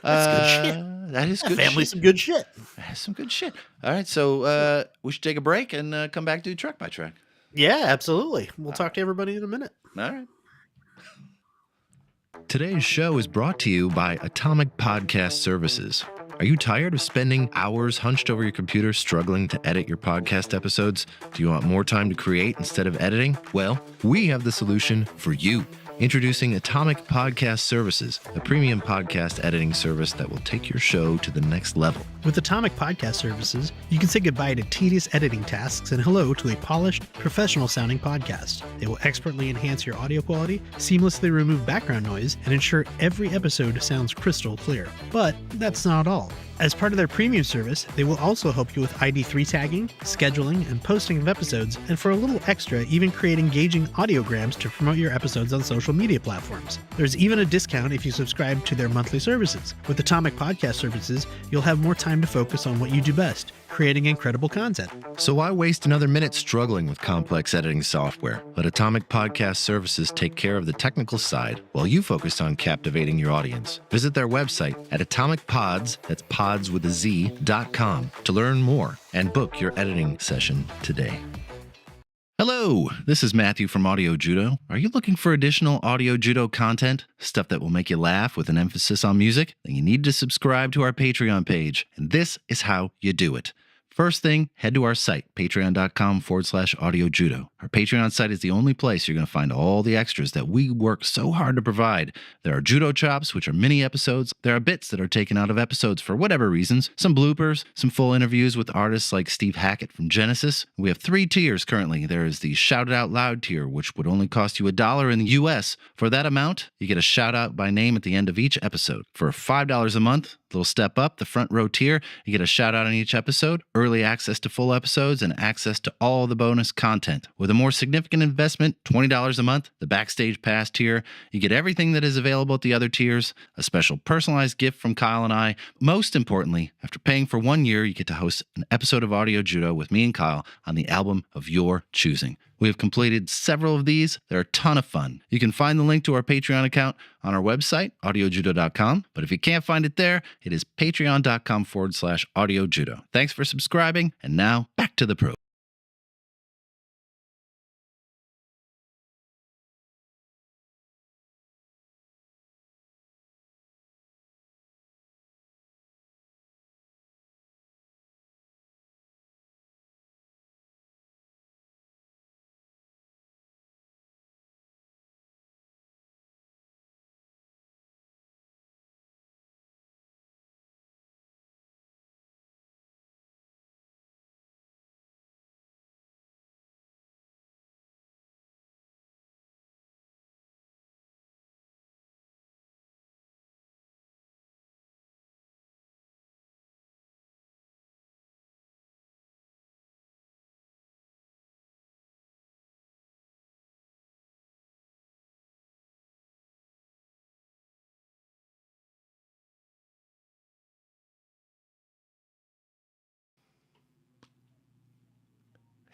That's good shit. That is good Family's shit. some good shit. That's some good shit. All right, so we should take a break and come back to do track by track. Yeah, absolutely. We'll talk to everybody in a minute. All right. Today's show is brought to you by Atomic Podcast Services. Are you tired of spending hours hunched over your computer struggling to edit your podcast episodes? Do you want more time to create instead of editing? Well, we have the solution for you. Introducing Atomic Podcast Services, a premium podcast editing service that will take your show to the next level. With Atomic Podcast Services, you can say goodbye to tedious editing tasks and hello to a polished, professional-sounding podcast. They will expertly enhance your audio quality, seamlessly remove background noise, and ensure every episode sounds crystal clear. But that's not all. As part of their premium service, they will also help you with ID3 tagging, scheduling, and posting of episodes, and for a little extra, even create engaging audiograms to promote your episodes on social social media platforms. There's even a discount if you subscribe to their monthly services. With Atomic Podcast Services, you'll have more time to focus on what you do best, creating incredible content. So why waste another minute struggling with complex editing software? Let Atomic Podcast Services take care of the technical side while you focus on captivating your audience. Visit their website at atomicpods, that's pods with a Z.com, to learn more and book your editing session today. Hello, this is Matthew from Audio Judo. Are you looking for additional Audio Judo content? Stuff that will make you laugh with an emphasis on music? Then you need to subscribe to our Patreon page, and this is how you do it. First thing, head to our site, patreon.com/audiojudo. Our Patreon site is the only place you're going to find all the extras that we work so hard to provide. There are Judo Chops, which are mini episodes. There are bits that are taken out of episodes for whatever reasons. Some bloopers, some full interviews with artists like Steve Hackett from Genesis. We have 3 tiers currently. There is the Shout It Out Loud tier, which would only cost you $1 in the US. For that amount, you get a shout out by name at the end of each episode. For $5 a month, little step up, the front row tier, you get a shout out on each episode, early access to full episodes, and access to all the bonus content. With a more significant investment, $20 a month, the Backstage Pass tier, you get everything that is available at the other tiers, a special personalized gift from Kyle and I. Most importantly, after paying for 1 year, you get to host an episode of Audio Judo with me and Kyle on the album of your choosing. We have completed several of these. They're a ton of fun. You can find the link to our Patreon account on our website, audiojudo.com. But if you can't find it there, it is patreon.com/audiojudo. Thanks for subscribing. And now back to the pro.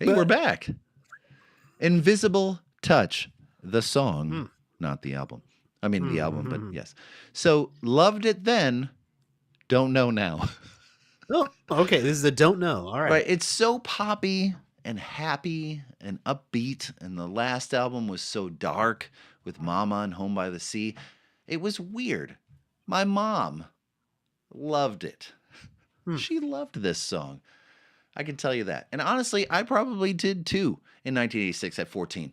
Hey, we're back. Invisible Touch, the song, not the album. I mean, the album, but yes. So, loved it then, don't know now. Oh, okay. This is a don't know. All right. Right. It's so poppy and happy and upbeat. And the last album was so dark with Mama and Home by the Sea. It was weird. My mom loved it. She loved this song. I can tell you that. And honestly, I probably did too in 1986 at 14.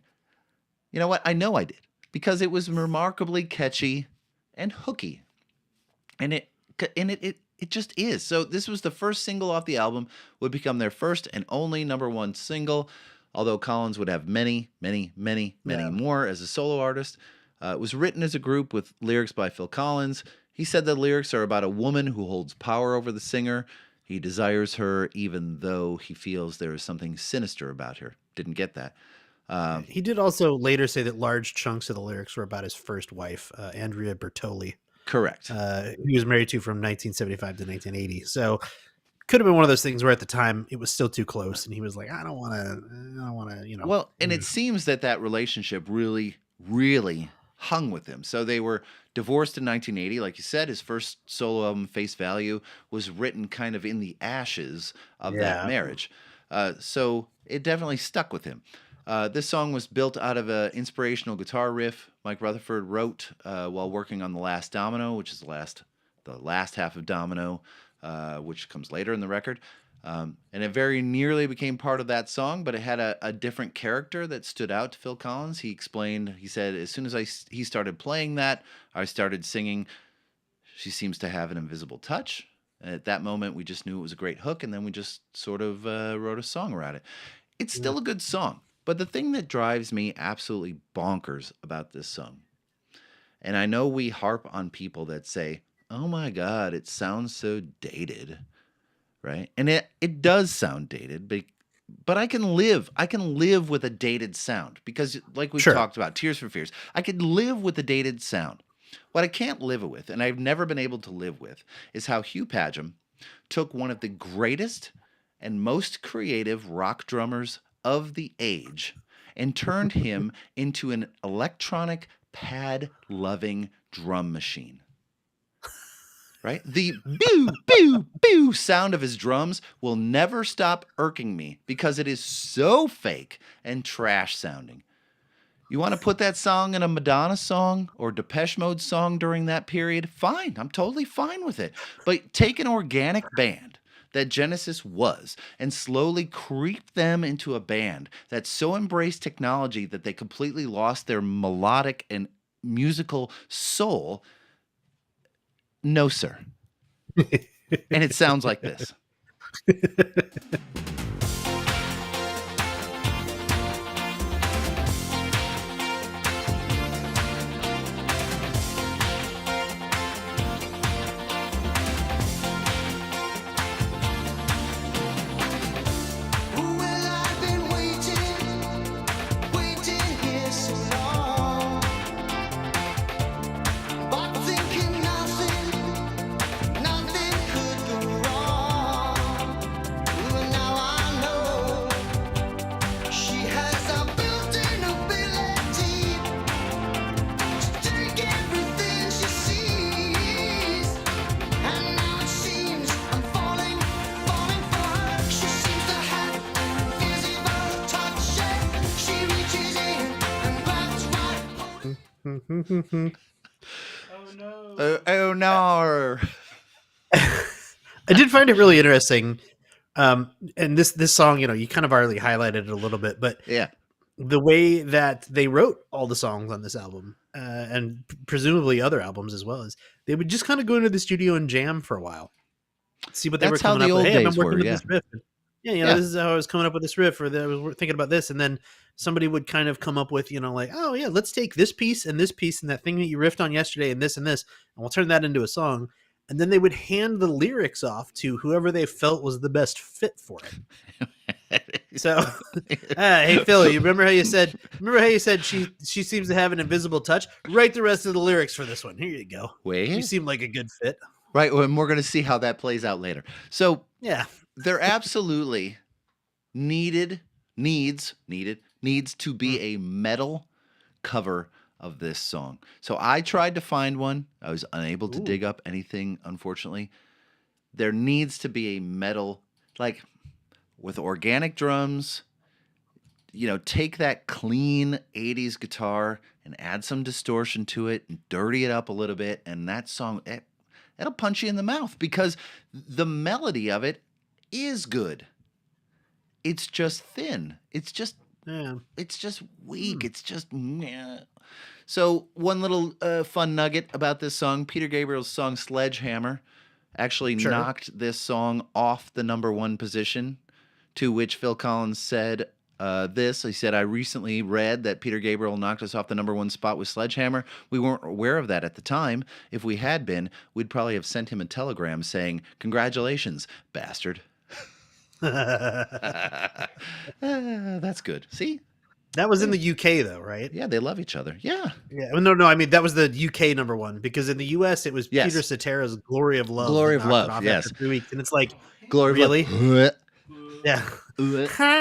You know what? I know I did because it was remarkably catchy and hooky. And it just is. So this was the first single off the album, would become their first and only #1 single, although Collins would have many more as a solo artist. It was written as a group with lyrics by Phil Collins. He said the lyrics are about a woman who holds power over the singer. He desires her even though he feels there is something sinister about her. Didn't get that. He did also later say that large chunks of the lyrics were about his first wife, Andrea Bertoli. Correct. He was married to from 1975 to 1980. So could have been one of those things where at the time it was still too close, and he was like, I don't want to, you know. Well, and it seems that relationship really hung with him. So they were divorced in 1980. Like you said, his first solo album, Face Value, was written kind of in the ashes of that marriage. So it definitely stuck with him. This song was built out of an inspirational guitar riff Mike Rutherford wrote while working on The Last Domino, which is the last half of Domino, which comes later in the record. And it very nearly became part of that song, but it had a different character that stood out to Phil Collins. He said, as soon as he started playing that, I started singing, "She seems to have an invisible touch." And at that moment, we just knew it was a great hook, and then we just sort of wrote a song around it. It's still a good song, but the thing that drives me absolutely bonkers about this song, and I know we harp on people that say, oh my God, it sounds so dated. Right? And it does sound dated, but I can live with a dated sound because, like we've Sure. talked about, Tears for Fears, I could live with a dated sound. What I can't live with, and I've never been able to live with, is how Hugh Padgham took one of the greatest and most creative rock drummers of the age and turned him into an electronic pad-loving drum machine. Right? The boo, boo, boo sound of his drums will never stop irking me because it is so fake and trash sounding. You want to put that song in a Madonna song or Depeche Mode song during that period? Fine. I'm totally fine with it. But take an organic band that Genesis was and slowly creep them into a band that so embraced technology that they completely lost their melodic and musical soul. No, sir. And it sounds like this. Oh no. I did find it really interesting. And this song, you kind of already highlighted it a little bit, but Yeah. the way that they wrote all the songs on this album, and presumably other albums as well, is they would just kind of go into the studio and jam for a while, see what they That's were coming how the up with. old Hey, I'm days working were, with yeah. this riff. Yeah, this is how I was coming up with this riff, or I was thinking about this, and then somebody would kind of come up with, like, oh yeah, let's take this piece and that thing that you riffed on yesterday and this, and we'll turn that into a song. And then they would hand the lyrics off to whoever they felt was the best fit for it. So, hey Phil, you remember how you said she seems to have an invisible touch? Write the rest of the lyrics for this one. Here you go. Wait. You seem like a good fit. Right, and we're going to see how that plays out later. So, yeah, there absolutely needs to be a metal cover of this song. So I tried to find one. I was unable to dig up anything, unfortunately. There needs to be a metal, like with organic drums. Take that clean 80s guitar and add some distortion to it and dirty it up a little bit, and that song, it'll punch you in the mouth because the melody of it is good. It's just thin. It's just weak. It's just meh. So one little fun nugget about this song, Peter Gabriel's song Sledgehammer actually knocked this song off the number 1 position, to which Phil Collins said this. He said, I recently read that Peter Gabriel knocked us off the number 1 spot with Sledgehammer. We weren't aware of that at the time. If we had been, we'd probably have sent him a telegram saying, congratulations, bastard. That's good. See? That was in the UK though, right? Yeah, they love each other. Yeah. Yeah. Well, no. I mean, that was the UK number 1, because in the US it was Peter Cetera's "Glory of Love." Glory of Love. Yes. After 3 weeks, and it's like, Glory really? of Love. Yeah. Oh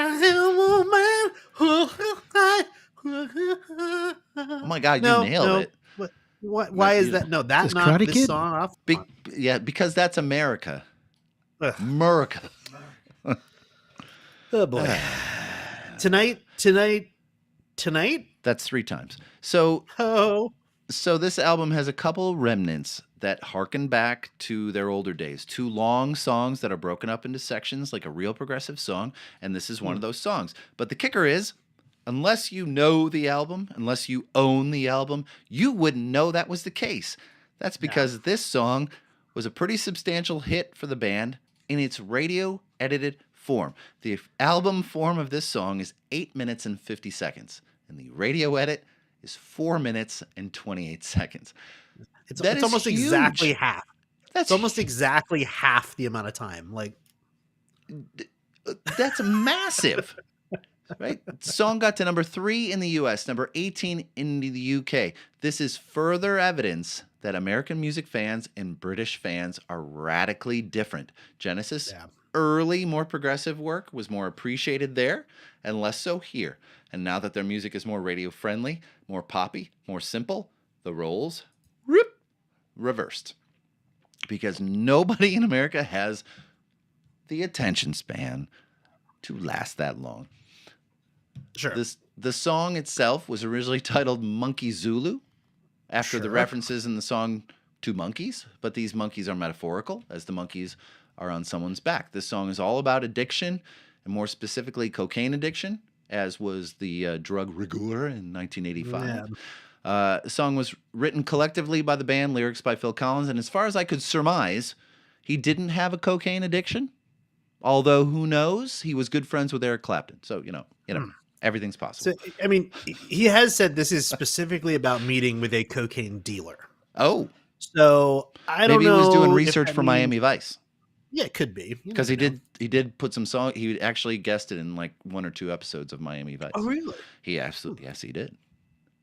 my God, you nailed it. Why is that? No, that's not this Kid? Song off. Because that's America. Ugh. America. Oh boy. Tonight. That's 3 times. So this album has a couple remnants that harken back to their older days. 2 long songs that are broken up into sections like a real progressive song, and this is one of those songs. But the kicker is, unless you know the album, unless you own the album, you wouldn't know that was the case. That's because this song was a pretty substantial hit for the band in its radio-edited form. The album form of this song is 8 minutes and 50 seconds, and the radio edit is 4 minutes and 28 seconds. It's almost huge. Exactly half. It's almost exactly half the amount of time. Like, That's massive. Right? The song got to number 3 in the US, number 18 in the UK. This is further evidence that American music fans and British fans are radically different. Genesis' early, more progressive work was more appreciated there and less so here. And now that their music is more radio friendly, more poppy, more simple, the roles reversed. Because nobody in America has the attention span to last that long. Sure. The song itself was originally titled Monkey Zulu, after the references in the song to monkeys, but these monkeys are metaphorical, as the monkeys are on someone's back. This song is all about addiction, and more specifically cocaine addiction, as was the drug rigueur in 1985. The song was written collectively by the band, lyrics by Phil Collins, and as far as I could surmise, he didn't have a cocaine addiction, although who knows, he was good friends with Eric Clapton, so you know. Everything's possible. So, I mean, he has said this is specifically about meeting with a cocaine dealer. Oh. So, I don't know. Maybe he was doing research for Miami Vice. Yeah, it could be. Because he did put some song. He actually guested in like 1 or 2 episodes of Miami Vice. Oh, really? He absolutely, yes, he did.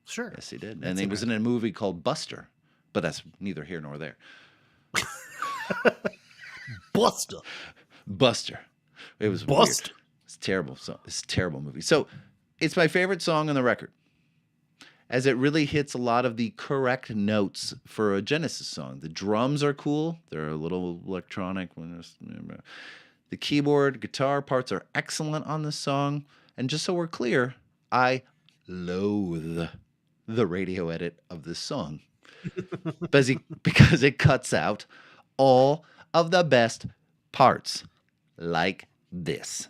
Sure. Yes, he did. And he was in a movie called Buster. But that's neither here nor there. Buster. It was Buster. Weird. It's terrible. So it's a terrible movie. So it's my favorite song on the record, as it really hits a lot of the correct notes for a Genesis song. The drums are cool. They're a little electronic. The keyboard, guitar parts are excellent on this song. And just so we're clear, I loathe the radio edit of this song because it cuts out all of the best parts, like this.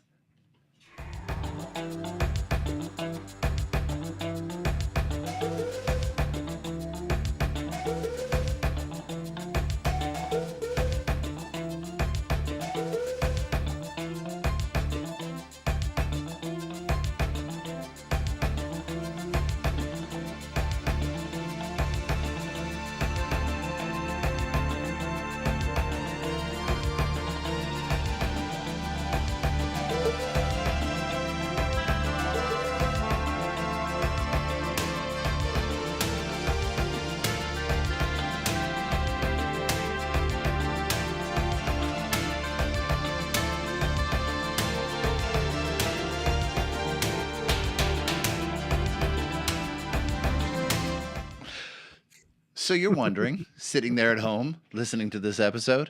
So you're wondering, sitting there at home, listening to this episode,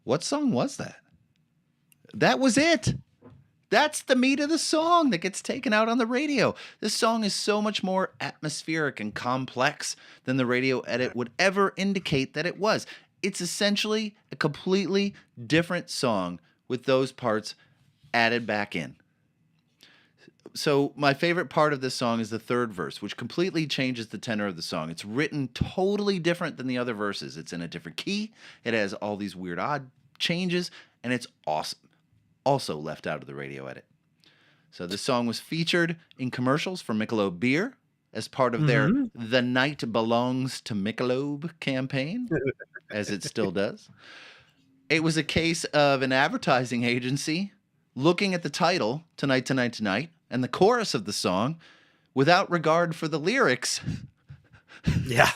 what song was that? That was it. That's the meat of the song that gets taken out on the radio. This song is so much more atmospheric and complex than the radio edit would ever indicate that it was. It's essentially a completely different song with those parts added back in. So my favorite part of this song is the third verse, which completely changes the tenor of the song. It's written totally different than the other verses. It's in a different key. It has all these weird, odd changes, and it's awesome. Also left out of the radio edit. So this song was featured in commercials for Michelob Beer as part of their The Night Belongs to Michelob campaign, as it still does. It was a case of an advertising agency looking at the title, Tonight, Tonight, Tonight, and the chorus of the song without regard for the lyrics. Yeah.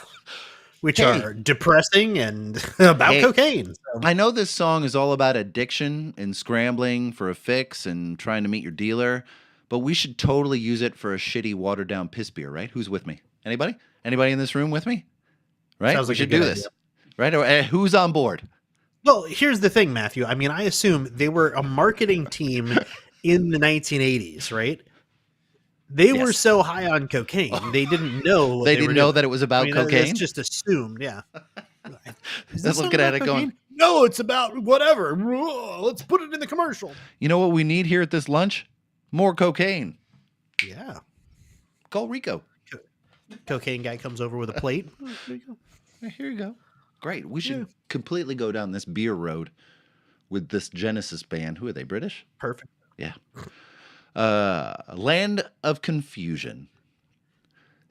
Which are depressing and about cocaine. So. I know this song is all about addiction and scrambling for a fix and trying to meet your dealer, but we should totally use it for a shitty watered down piss beer, right? Who's with me? Anybody? Anybody in this room with me? Right? Sounds like we should do this. Right? Or, who's on board? Well, here's the thing, Matthew. I mean, I assume they were a marketing team in the 1980s, right? They were so high on cocaine, they didn't know. They didn't know that it was about cocaine? That's just assumed, yeah. They're looking at it going, no, it's about whatever. Let's put it in the commercial. You know what we need here at this lunch? More cocaine. Yeah. Call Rico. Cocaine guy comes over with a plate. Oh, there you go. Here you go. Great. We should completely go down this beer road with this Genesis band. Who are they? British? Perfect. Yeah. Land of Confusion.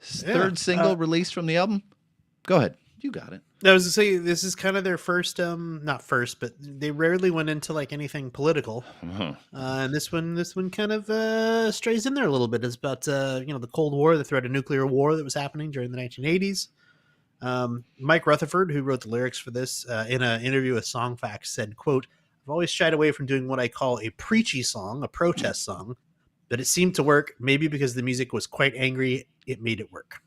Third single released from the album. Go ahead. You got it. I was to say this is kind of their first, not first, but they rarely went into like anything political. And this one kind of strays in there a little bit. It's about the Cold War, the threat of nuclear war that was happening during the 1980s. Mike Rutherford, who wrote the lyrics for this, in an interview with Songfacts, said, "quote I've always shied away from doing what I call a preachy song, a protest song, but it seemed to work. Maybe because the music was quite angry, it made it work."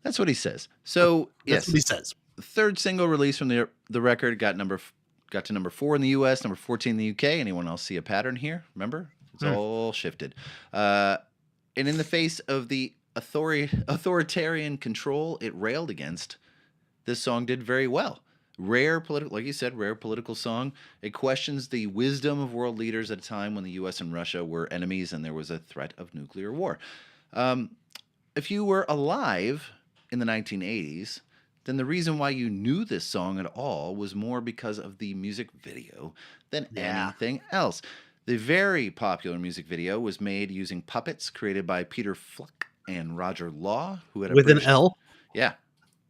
That's what he says. So That's what he says. Third single release from the record got to number 4 in the U.S., number 14 in the U.K. Anyone else see a pattern here? Remember, it's all shifted. And in the face of the authoritarian control it railed against, this song did very well. Like you said, rare political song. It questions the wisdom of world leaders at a time when the U.S. and Russia were enemies and there was a threat of nuclear war. If you were alive in the 1980s, then the reason why you knew this song at all was more because of the music video than anything else. The very popular music video was made using puppets created by Peter Fluck and Roger Law, who had With an L? Yeah,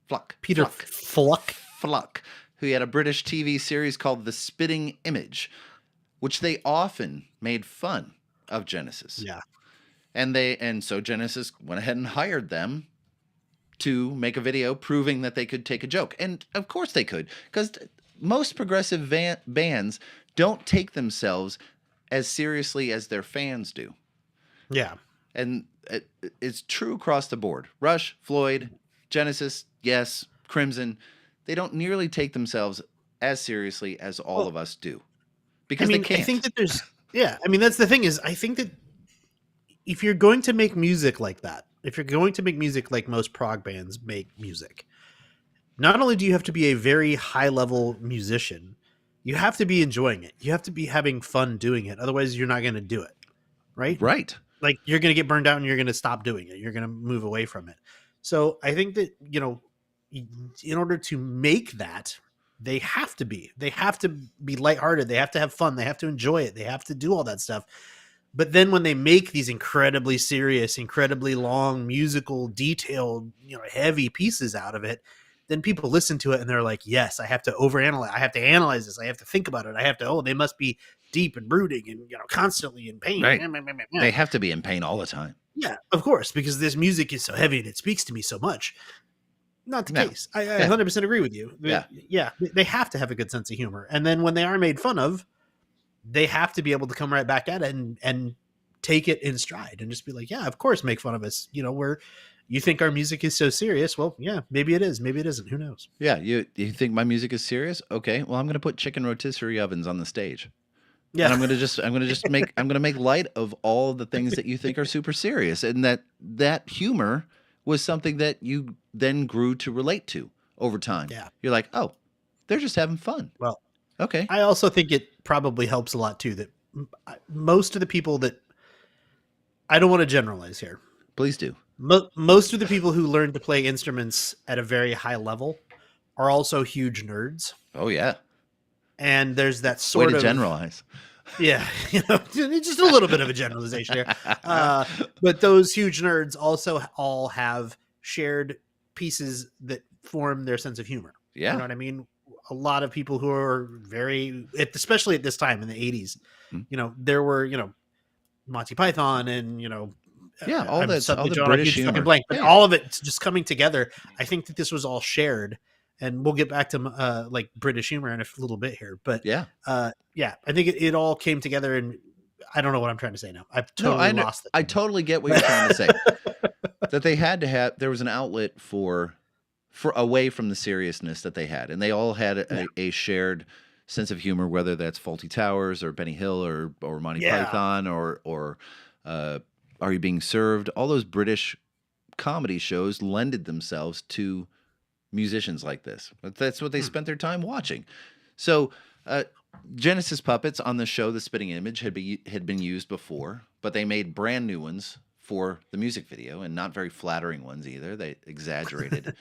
Fluck. Peter Fluck? Fluck, who had a British TV series called The Spitting Image, which they often made fun of Genesis. Yeah. And so Genesis went ahead and hired them to make a video proving that they could take a joke. And of course they could, because most progressive bands don't take themselves as seriously as their fans do. Yeah. And it's true across the board. Rush, Floyd, Genesis, yes, Crimson, they don't nearly take themselves as seriously as all of us do. Because they can't. I think that there's, that's the thing is, I think that if you're going to make music like that, if you're going to make music like most prog bands make music, not only do you have to be a very high level musician, you have to be enjoying it. You have to be having fun doing it. Otherwise you're not going to do it. Right? Right. Like you're going to get burned out and you're going to stop doing it. You're going to move away from it. So I think that, in order to make that, they have to be lighthearted. They have to have fun. They have to enjoy it. They have to do all that stuff. But then when they make these incredibly serious, incredibly long, musical, detailed, heavy pieces out of it, then people listen to it and they're like, yes, I have to overanalyze. I have to analyze this. I have to think about it. I have to, they must be deep and brooding and, constantly in pain. Right. They have to be in pain all the time. Yeah, of course, because this music is so heavy and it speaks to me so much. Not the case. I 100% agree with you. Yeah, they have to have a good sense of humor. And then when they are made fun of, they have to be able to come right back at it and take it in stride and just be like, yeah, of course, make fun of us. You think our music is so serious. Well, yeah, maybe it is. Maybe it isn't. Who knows? Yeah. You think my music is serious? Okay. Well, I'm going to put chicken rotisserie ovens on the stage. Yeah. And I'm going to make light of all the things that you think are super serious. And that humor was something that you then grew to relate to over time. Yeah. You're like, oh, they're just having fun. Well, okay. I also think it probably helps a lot too, that most of the people that, I don't want to generalize here. Please do. Most of the people who learn to play instruments at a very high level are also huge nerds. Oh yeah. And there's that sort Way to of generalize. Yeah, just a little bit of a generalization here. But those huge nerds also all have shared pieces that form their sense of humor. Yeah. You know what I mean? A lot of people who are especially at this time in the 80s, there were, Monty Python and, all the British humor. Blank, but all of it just coming together. I think that this was all shared. And we'll get back to like British humor in a little bit here, but I think it all came together, and I don't know what I'm trying to say now. I've totally lost it. I totally get what you're trying to say. That they had to have, there was an outlet for away from the seriousness that they had, and they all had a shared sense of humor, whether that's Fawlty Towers or Benny Hill or Monty Python or Are You Being Served? All those British comedy shows lended themselves to musicians like this. That's what they spent their time watching. So Genesis puppets on the show The Spitting Image had been used before, but they made brand new ones for the music video, and not very flattering ones either. They exaggerated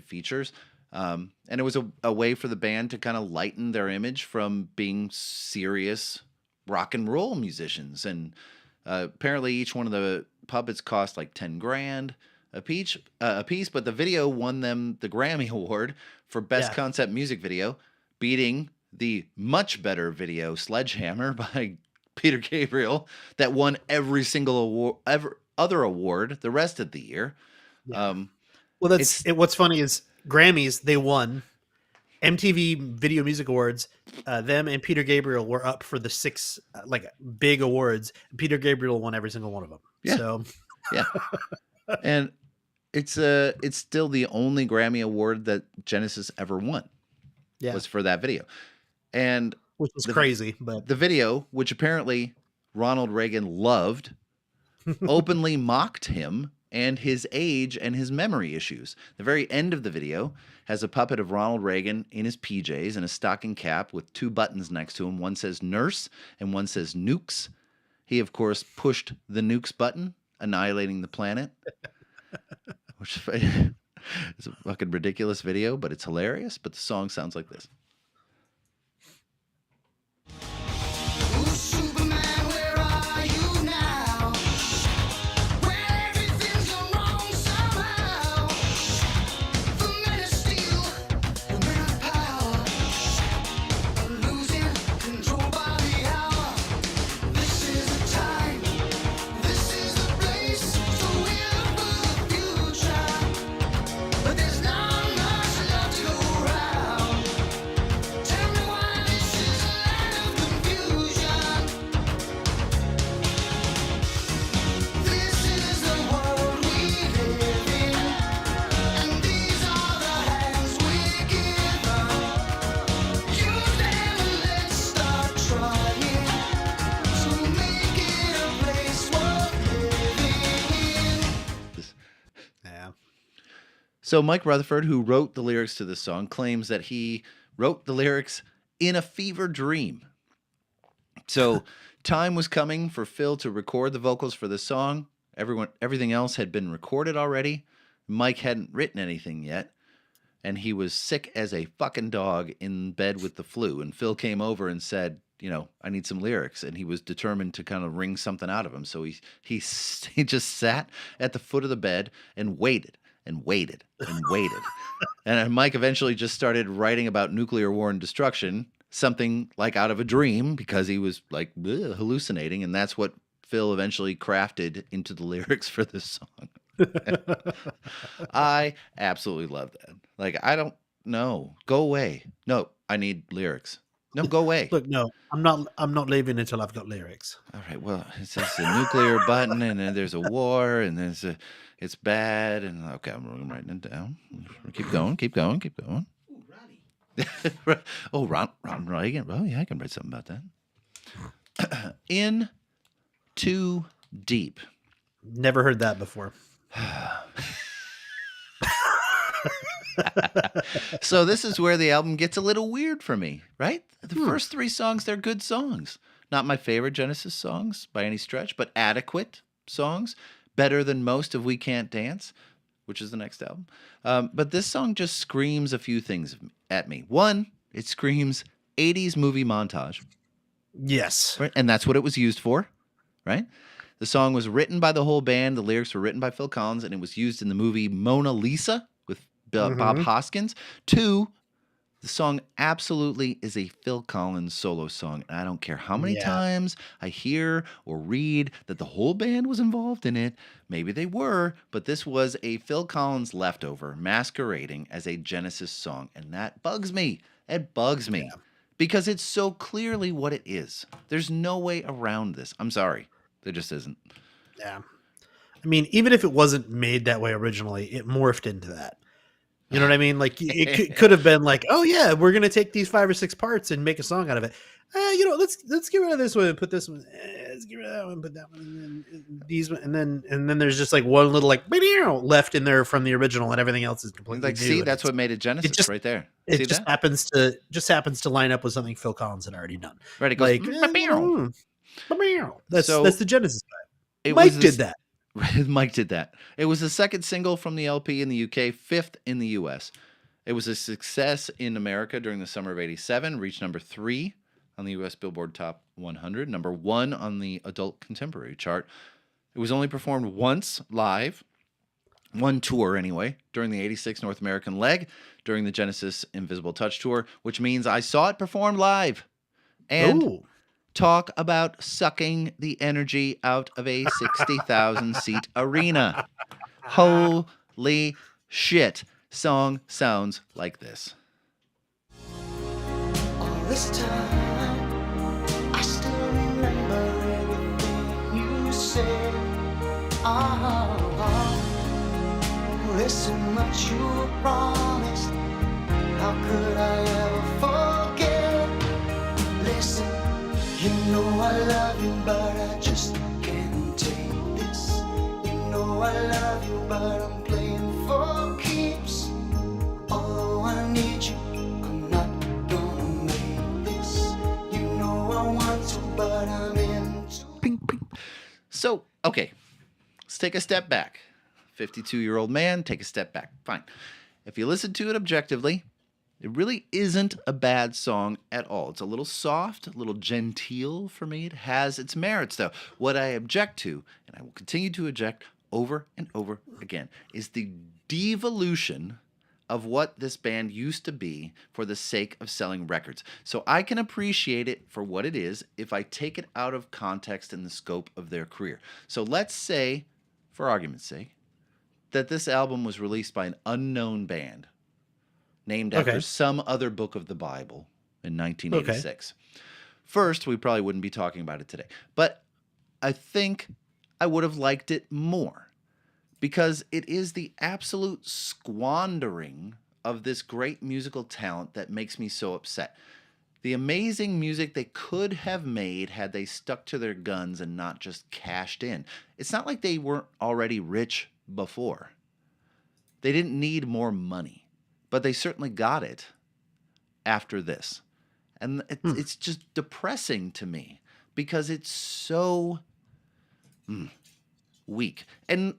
features. And it was a way for the band to kind of lighten their image from being serious rock and roll musicians. And apparently each one of the puppets cost like $10,000. apiece, but the video won them the Grammy Award for Best Yeah. Concept Music Video, beating the much better video Sledgehammer by Peter Gabriel that won every single other award the rest of the year. Yeah. Well, what's funny is Grammys, they won. MTV Video Music Awards, them and Peter Gabriel were up for the 6 big awards. Peter Gabriel won every single one of them. Yeah. So yeah, and it's still the only Grammy award that Genesis ever won. Yeah, was for that video, and which was crazy. But the video, which apparently Ronald Reagan loved, openly mocked him and his age and his memory issues. The very end of the video has a puppet of Ronald Reagan in his PJs and a stocking cap with 2 buttons next to him. One says nurse and one says nukes. He, of course, pushed the nukes button, annihilating the planet. Which is a fucking ridiculous video, but it's hilarious. But the song sounds like this. So Mike Rutherford, who wrote the lyrics to this song, claims that he wrote the lyrics in a fever dream. So time was coming for Phil to record the vocals for this song. Everything else had been recorded already. Mike hadn't written anything yet. And he was sick as a fucking dog in bed with the flu. And Phil came over and said, I need some lyrics. And he was determined to kind of wring something out of him. So he just sat at the foot of the bed and waited. And waited and waited. And Mike eventually just started writing about nuclear war and destruction, something like out of a dream, because he was like hallucinating. And that's what Phil eventually crafted into the lyrics for this song. I absolutely love that. Like, I don't know. Go away. No, I need lyrics. No, go away. Look, no, I'm not leaving until I've got lyrics. All right. Well, it says the nuclear button, and then there's a war, and it's bad, and okay, I'm writing it down. Keep going. Ooh, Ronnie. Oh, Ron Reagan. Oh, yeah, I can write something about that. In Too Deep. Never heard that before. So this is where the album gets a little weird for me, right? The first 3 songs, they're good songs. Not my favorite Genesis songs by any stretch, but adequate songs. Better than most of We Can't Dance, which is the next album. But this song just screams a few things at me. One, it screams 80s movie montage. Yes. Right? And that's what it was used for, right? The song was written by the whole band. The lyrics were written by Phil Collins, and it was used in the movie Mona Lisa with Bob Hoskins. 2, the song absolutely is a Phil Collins solo song. And I don't care how many times I hear or read that the whole band was involved in it. Maybe they were, but this was a Phil Collins leftover masquerading as a Genesis song. And that bugs me. It bugs me because it's so clearly what it is. There's no way around this. I'm sorry. There just isn't. Yeah. I mean, even if it wasn't made that way originally, it morphed into that. You know what I mean? Like, it could have been like, oh yeah, we're gonna take these 5 or 6 parts and make a song out of it. Let's get rid of this one and put this one. Let's get rid of that one, put that one, and then these, and then there's just like one little like left in there from the original, and everything else is completely like. new. See, that's what made it Genesis, right there. It see just that? happens to line up with something Phil Collins had already done. Right, it goes like that's the Genesis guy. Mike did that. Mike did that. It was the second single from the LP in the UK, 5th in the US. It was a success in America during the summer of '87, reached number 3 on the US Billboard Top 100, number 1 on the Adult Contemporary chart. It was only performed once live one tour anyway, during the 86 North American leg, during the Genesis Invisible Touch tour, which means I saw it performed live. And Ooh. talk about sucking the energy out of a 60,000 seat arena. Holy shit. Song sounds like this. All this time, I still remember everything you said. There's so much you promised. How could I ever forget? Listen, you know I love you, but I just can't take this. You know I love you, but I'm playing for keeps. Although I need you, I'm not gonna make this. You know I want to, but I'm in too. Ping, ping. So, okay, let's take a step back. 52-year-old man, take a step back. Fine. If you listen to it objectively, it really isn't a bad song at all. It's a little soft, a little genteel for me. It has its merits, though. What I object to, and I will continue to object over and over again, is the devolution of what this band used to be for the sake of selling records. So I can appreciate it for what it is if I take it out of context and the scope of their career. So let's say, for argument's sake, that this album was released by an unknown band named after some other book of the Bible in 1986. First, we probably wouldn't be talking about it today. But I think I would have liked it more because it is the absolute squandering of this great musical talent that makes me so upset. The amazing music they could have made had they stuck to their guns and not just cashed in. It's not like they weren't already rich before. They didn't need more money, but they certainly got it after this. And it's just depressing to me because it's so weak. And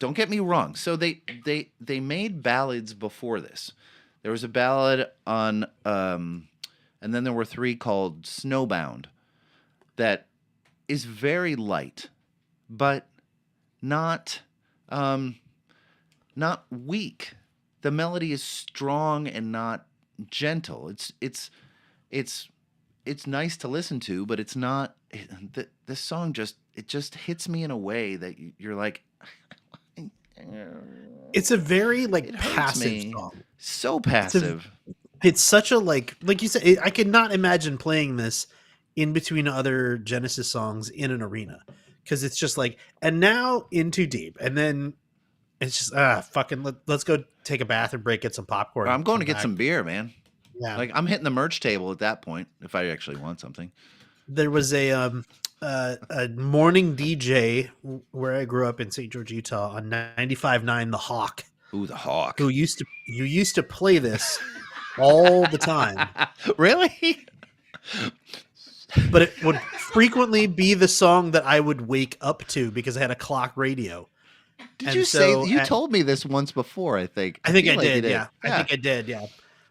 don't get me wrong. So they made ballads before this. There was a ballad on, and then there were 3 called Snowbound that is very light, but not weak. The melody is strong and not gentle. It's nice to listen to, but it's not. This song just hits me in a way that you're like. It's a very It hurts passive me. song. So passive. It's such a like you said. I could not imagine playing this in between other Genesis songs in an arena because it's just like, and now In Too Deep, and then it's just fucking let's go take a bath and get some popcorn. I'm going to and get come some back. beer, man. Yeah, Like I'm hitting the merch table at that point if I actually want something. there was a morning DJ where I grew up in St. George, Utah, on 95.9 The Hawk, Ooh, the Hawk. who used to play this all the time. Really? But it would frequently be the song that I would wake up to because I had a clock radio. Did And you say so you at- told me this once before? I think. I think feel I like you did. Yeah. I think I did. Yeah.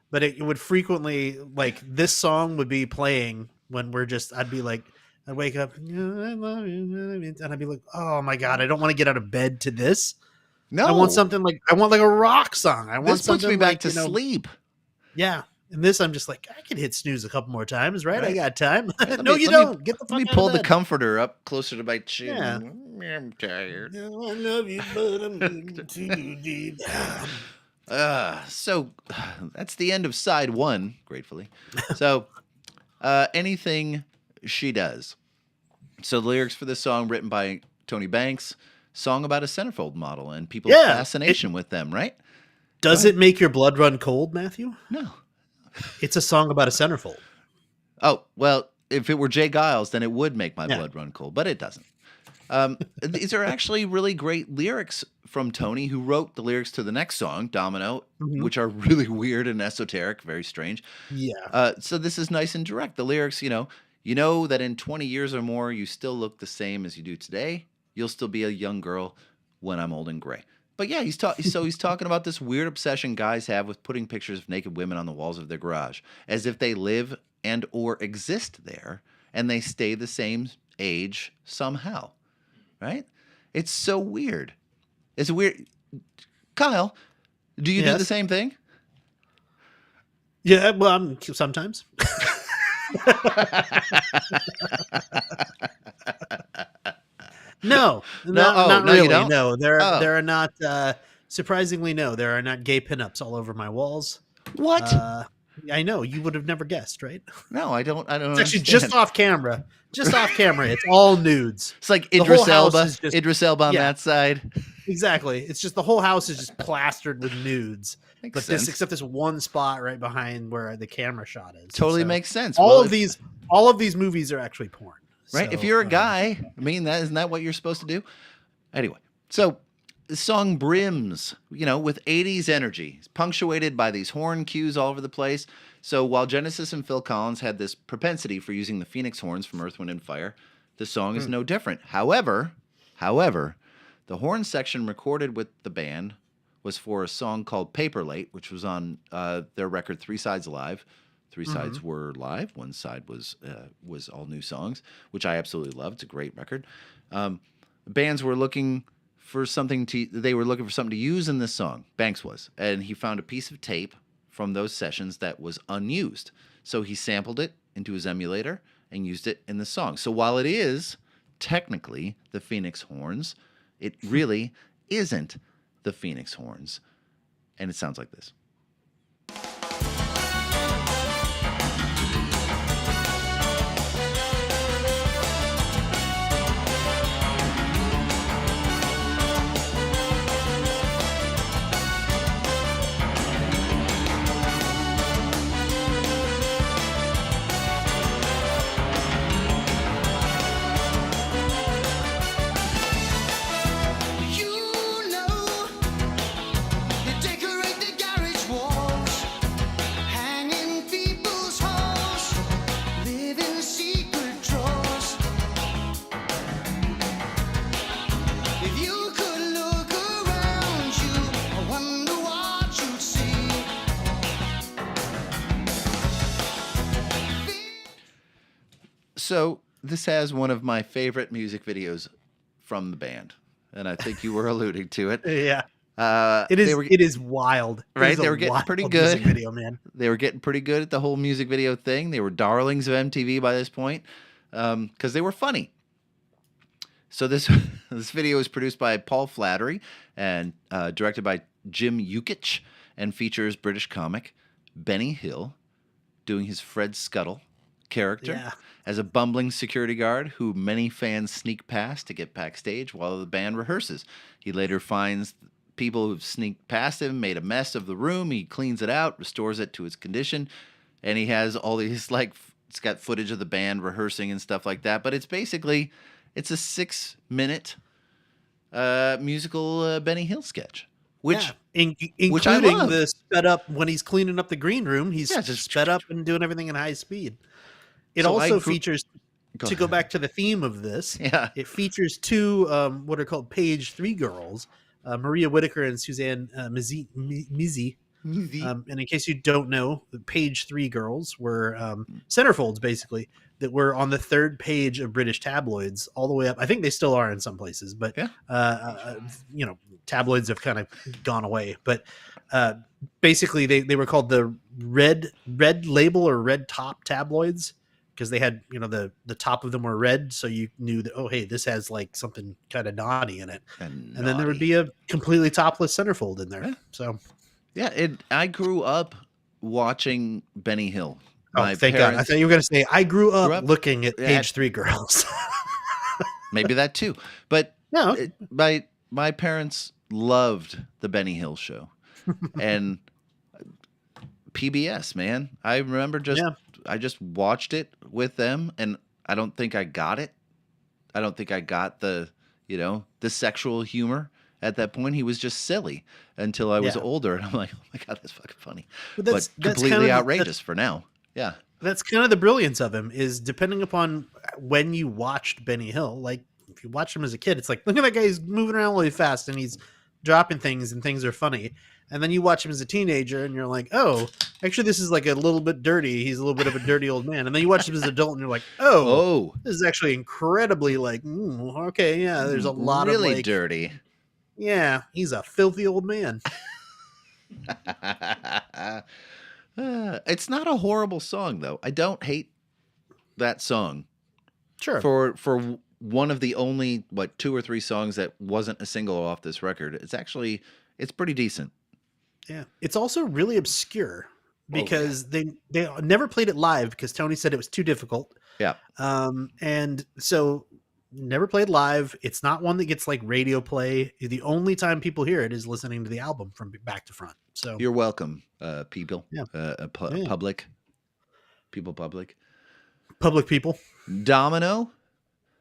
But it would frequently, like, this song would be playing when I'd be like, I'd wake up, I love you, and I'd be like, oh my God, I don't want to get out of bed to this. No, I want something I want like a rock song. I want This puts something me back like, to sleep. Yeah. And this, I'm just like, I can hit snooze a couple more times, right? I Right. got time. Let No, me- you let me- don't. Get the fuck Let me out pull of the bed. comforter up closer to my chin. Yeah. I'm tired. No, I love you, but I'm in too deep. So that's the end of side 1, gratefully. So anything she does. So the lyrics for this song written by Tony Banks, song about a centerfold model and people's Yeah, fascination with them, right? Does it make your blood run cold, Matthew? No. It's a song about a centerfold. Oh, well, if it were Jay Giles, then it would make my Yeah. blood run cold, but it doesn't. These are actually really great lyrics from Tony, who wrote the lyrics to the next song, Domino, Mhm. which are really weird and esoteric, very strange. Yeah. So this is nice and direct. The lyrics, you know that in 20 years or more, you still look the same as you do today. You'll still be a young girl when I'm old and gray. But yeah, he's talking about this weird obsession guys have with putting pictures of naked women on the walls of their garage, as if they live and or exist there, and they stay the same age somehow, right? It's so weird. It's weird. Kyle, do you do the Yes. same thing? Yeah, well, sometimes. No, not no, you really. don't? No, Oh. there are not. Surprisingly, no, there are not gay pinups all over my walls. What? I know you would have never guessed, right? No, I don't It's actually understand. just off camera. Just off camera. It's all nudes. It's like The Idris whole house Elba. is just- Idris Elba on yeah. that side. Exactly. It's just the whole house is just plastered with nudes. Makes But sense. except this one spot right behind where the camera shot is. Totally So makes sense. all Well, of these movies are actually porn. right? So, If you're a guy, I mean, isn't that what you're supposed to do? Anyway, so the song brims, with 80s energy. It's punctuated by these horn cues all over the place. So while Genesis and Phil Collins had this propensity for using the Phoenix horns from Earth, Wind, and Fire, the song is no different. However, the horn section recorded with the band was for a song called Paper Late, which was on their record 3 Sides Live. 3 sides were live. One side was all new songs, which I absolutely loved. It's a great record. Bands were looking for something to use in this song. Banks was, and he found a piece of tape from those sessions that was unused. So he sampled it into his emulator and used it in the song. So while it is technically the Phoenix horns, it really isn't the Phoenix horns. And it sounds like this. They decorate the garage walls, hanging people's halls, live in secret drawers. If you could look around you, I wonder what you'd see. So this has one of my favorite music videos from the band. And I think you were alluding to it. Yeah. It It is wild. It Right, is a they were getting wild pretty music good. video, man. They were getting pretty good at the whole music video thing. They were darlings of MTV by this point because they were funny. So this video was produced by Paul Flattery and directed by Jim Yukich and features British comic Benny Hill doing his Fred Scuttle character Yeah. as a bumbling security guard who many fans sneak past to get backstage while the band rehearses. He later finds people who've sneaked past him, made a mess of the room. He cleans it out, restores it to its condition, and he has all these, it's got footage of the band rehearsing and stuff like that. But it's basically, it's a 6-minute musical Benny Hill sketch, which which I including love. the sped up when he's cleaning up the green room, he's Yeah, just sped up and doing everything in high speed. It So I also grew- features, Go to go ahead. back to the theme of this, Yeah. it features two what are called page 3 girls, Maria Whitaker and Suzanne Mizzi. And in case you don't know, the page 3 girls were centerfolds, basically, that were on the 3rd page of British tabloids all the way up. I think they still are in some places, but Yeah. tabloids have kind of gone away. But basically, they were called the red label or red top tabloids because they had, the top of them were red, so you knew that, oh, hey, this has like something kind of naughty in it. And then there would be a completely topless centerfold in there. Yeah. So. Yeah, I grew up watching Benny Hill. Oh, thank God. I thought you were going to say, I grew up looking at at- page 3 girls. Maybe that too. But No. my parents loved the Benny Hill show. And PBS, man. I remember I just watched it with them, and I don't think I got it. I don't think I got the sexual humor at that point. He was just silly until I was older, and I'm like, oh my God, that's fucking funny. But But that's completely kind of outrageous for now. Yeah. That's kind of the brilliance of him, is depending upon when you watched Benny Hill. Like, if you watched him as a kid, it's like, look at that guy, he's moving around really fast and he's dropping things and things are funny. And then you watch him as a teenager and you're like, oh, actually this is like a little bit dirty. He's a little bit of a dirty old man. And then you watch him as an adult and you're like, oh, this is actually incredibly like, okay, yeah, there's a lot really of like dirty. Yeah, he's a filthy old man. It's not a horrible song, though. I don't hate that song. Sure. For one of the only 2 or 3 songs that wasn't a single off this record, it's pretty decent. Yeah. It's also really obscure because they never played it live because Tony said it was too difficult. Yeah. And so never played live. It's not one that gets like radio play. The only time people hear it is listening to the album from back to front. So You're welcome, people. Yeah. Public. Public people. Domino.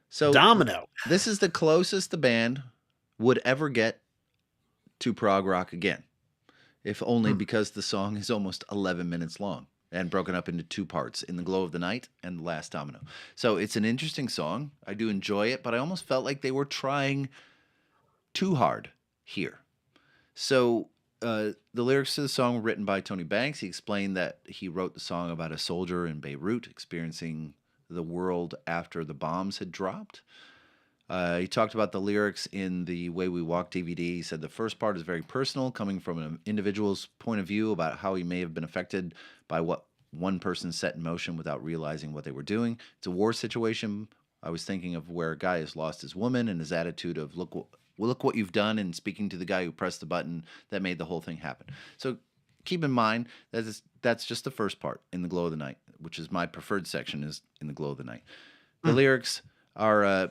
So Domino. This is the closest the band would ever get to prog rock again, if only because the song is almost 11 minutes long and broken up into 2 parts, In the Glow of the Night and The Last Domino. So it's an interesting song. I do enjoy it, but I almost felt like they were trying too hard here. So the lyrics to the song were written by Tony Banks. He explained that he wrote the song about a soldier in Beirut experiencing the world after the bombs had dropped. He talked about the lyrics in the Way We Walk DVD. He said the first part is very personal, coming from an individual's point of view about how he may have been affected by what one person set in motion without realizing what they were doing. It's a war situation. I was thinking of where a guy has lost his woman and his attitude of, look what you've done, and speaking to the guy who pressed the button that made the whole thing happen. So keep in mind that that's just the first part, In the Glow of the Night, which is my preferred section, is In the Glow of the Night. The lyrics are,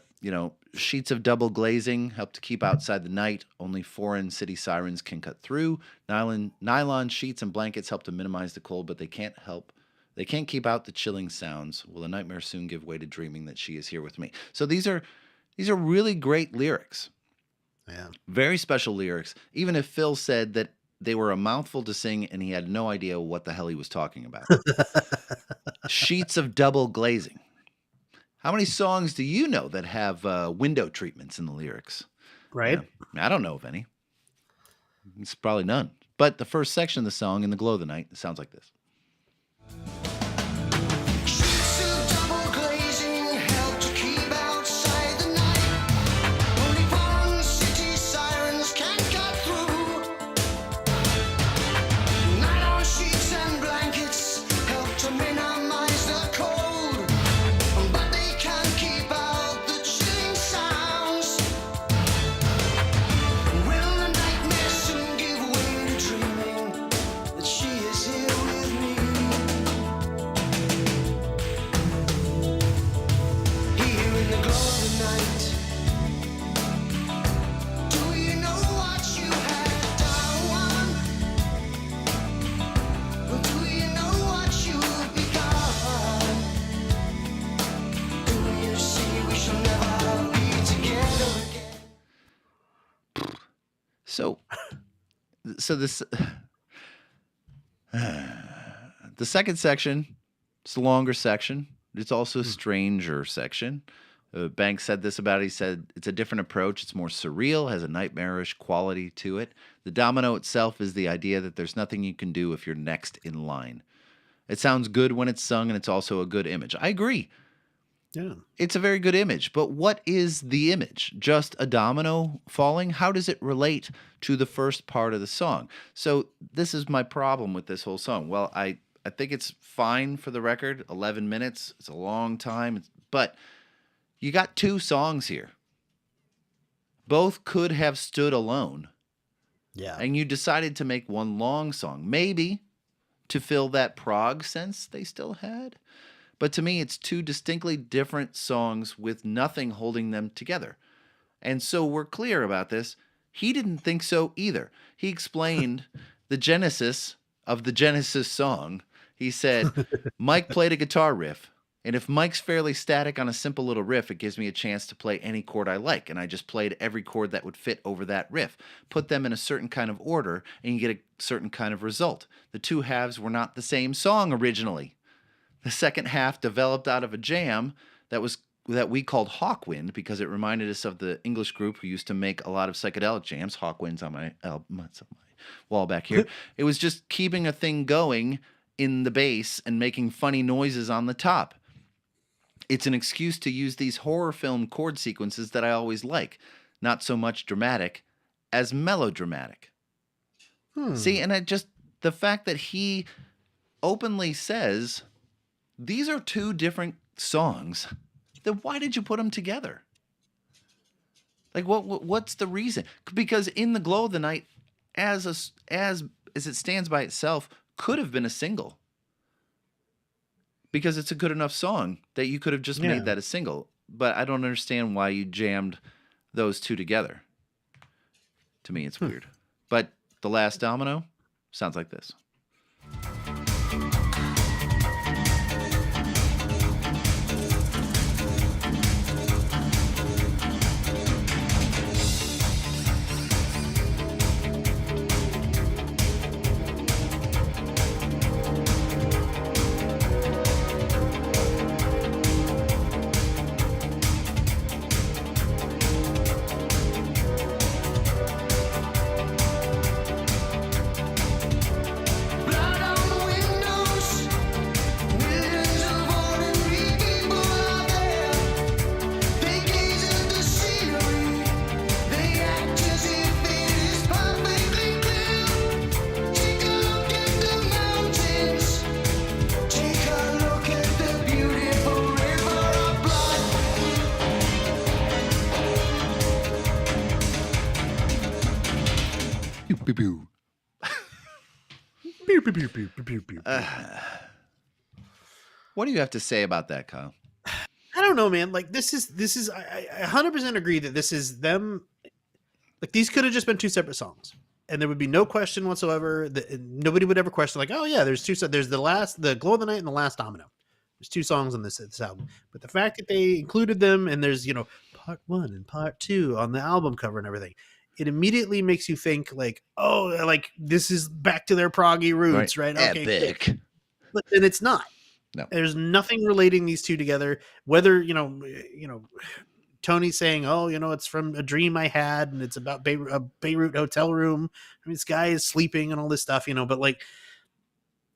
sheets of double glazing help to keep outside the night. Only foreign city sirens can cut through. Nylon sheets and blankets help to minimize the cold, but they can't keep out the chilling sounds. Will a nightmare soon give way to dreaming that she is here with me? So these are really great lyrics. Yeah. Very special lyrics. Even if Phil said that they were a mouthful to sing and he had no idea what the hell he was talking about. Sheets of double glazing. How many songs do you know that have window treatments in the lyrics? Right. I don't know of any. It's probably none. But the first section of the song, In the Glow of the Night, it sounds like this. Sheets of double glazing help to keep outside the night. Only foreign city sirens can cut through. Nylon sheets and blankets help to minimize the cold, but they can't keep out the chilling sounds. Will the nightmare soon give way to dreaming that she is here with me? Here in the glow of the night, do you know what you have done? Well, do you know what you've begun? Do you see we shall never be together again? So this the second section, it's a longer section. It's also a stranger section. Banks said this about it. He said it's a different approach. It's more surreal, has a nightmarish quality to it. The domino itself is the idea that there's nothing you can do if you're next in line. It sounds good when it's sung, and it's also a good image. I agree. Yeah. It's a very good image, but what is the image? Just a domino falling? How does it relate to the first part of the song? So this is my problem with this whole song. Well, I think it's fine for the record. 11 minutes. It's a long time. But you got 2 songs here. Both could have stood alone. Yeah. And you decided to make one long song. Maybe to fill that prog sense they still had. But to me, it's 2 distinctly different songs with nothing holding them together. And so we're clear about this. He didn't think so either. He explained the genesis of the Genesis song. He said, Mike played a guitar riff, and if Mike's fairly static on a simple little riff, it gives me a chance to play any chord I like, and I just played every chord that would fit over that riff. Put them in a certain kind of order, and you get a certain kind of result. The 2 halves were not the same song originally. The second half developed out of a jam that we called Hawkwind because it reminded us of the English group who used to make a lot of psychedelic jams. Hawkwind's on my album, it's on my wall back here. It was just keeping a thing going in the bass and making funny noises on the top. It's an excuse to use these horror film chord sequences that I always like. Not so much dramatic as melodramatic. See, and the fact that he openly says these are two different songs, then why did you put them together? Like, what's the reason? Because In the Glow of the Night, as it stands by itself, could have been a single. Because it's a good enough song that you could have just made that a single. But I don't understand why you jammed those two together. To me, it's weird. But The Last Domino sounds like this. Blood on the windows, millions of ordinary people out there. They gaze at the scenery, they act as if it is perfectly clear. Take a look at the mountains, take a look at the beautiful river of blood. Pew, pew, pew, pew, pew, pew, pew. What do you have to say about that, Kyle? I don't know, man. Like this is I 100% agree that this is them. Like these could have just been two separate songs, and there would be no question whatsoever that nobody would ever question. Like, oh yeah, there's two. There's the Glow of the Night and the Last Domino. There's two songs on this album, but the fact that they included them and there's part 1 and part 2 on the album cover and everything, it immediately makes you think like, oh, like this is back to their proggy roots, right? Okay, Epic. but then it's not. No. There's nothing relating these two together. Whether Tony's saying, "Oh, it's from a dream I had, and it's about a Beirut hotel room. I mean, this guy is sleeping and all this stuff," but like,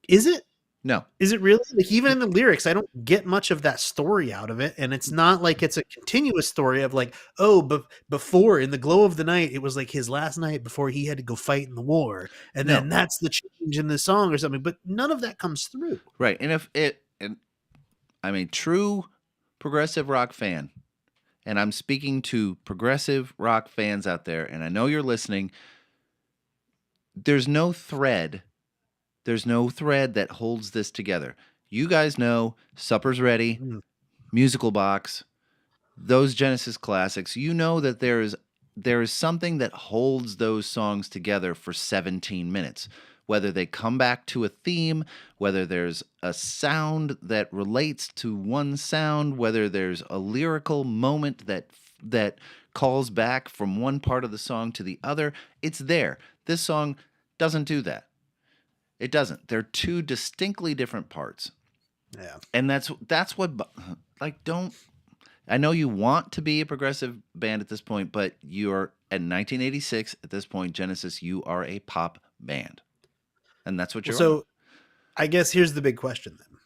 is it? No. Is it really? Like, even in the lyrics, I don't get much of that story out of it, and it's not like it's a continuous story of like, oh, but before In the Glow of the Night, it was like his last night before he had to go fight in the war, and then that's the change in the song or something. But none of that comes through. Right. And I'm a true progressive rock fan, and I'm speaking to progressive rock fans out there, and I know you're listening. There's no thread that holds this together. You guys know Supper's Ready, Musical Box, those Genesis classics. You know that there is something that holds those songs together for 17 minutes. Whether they come back to a theme, whether there's a sound that relates to one sound, whether there's a lyrical moment that calls back from one part of the song to the other, it's there. This song doesn't do that. It doesn't. They're two distinctly different parts. Yeah. And that's what, like, don't, I know you want to be a progressive band at this point, but you're at 1986 at this point, Genesis, you are a pop band. And that's what you're So I guess here's the big question then.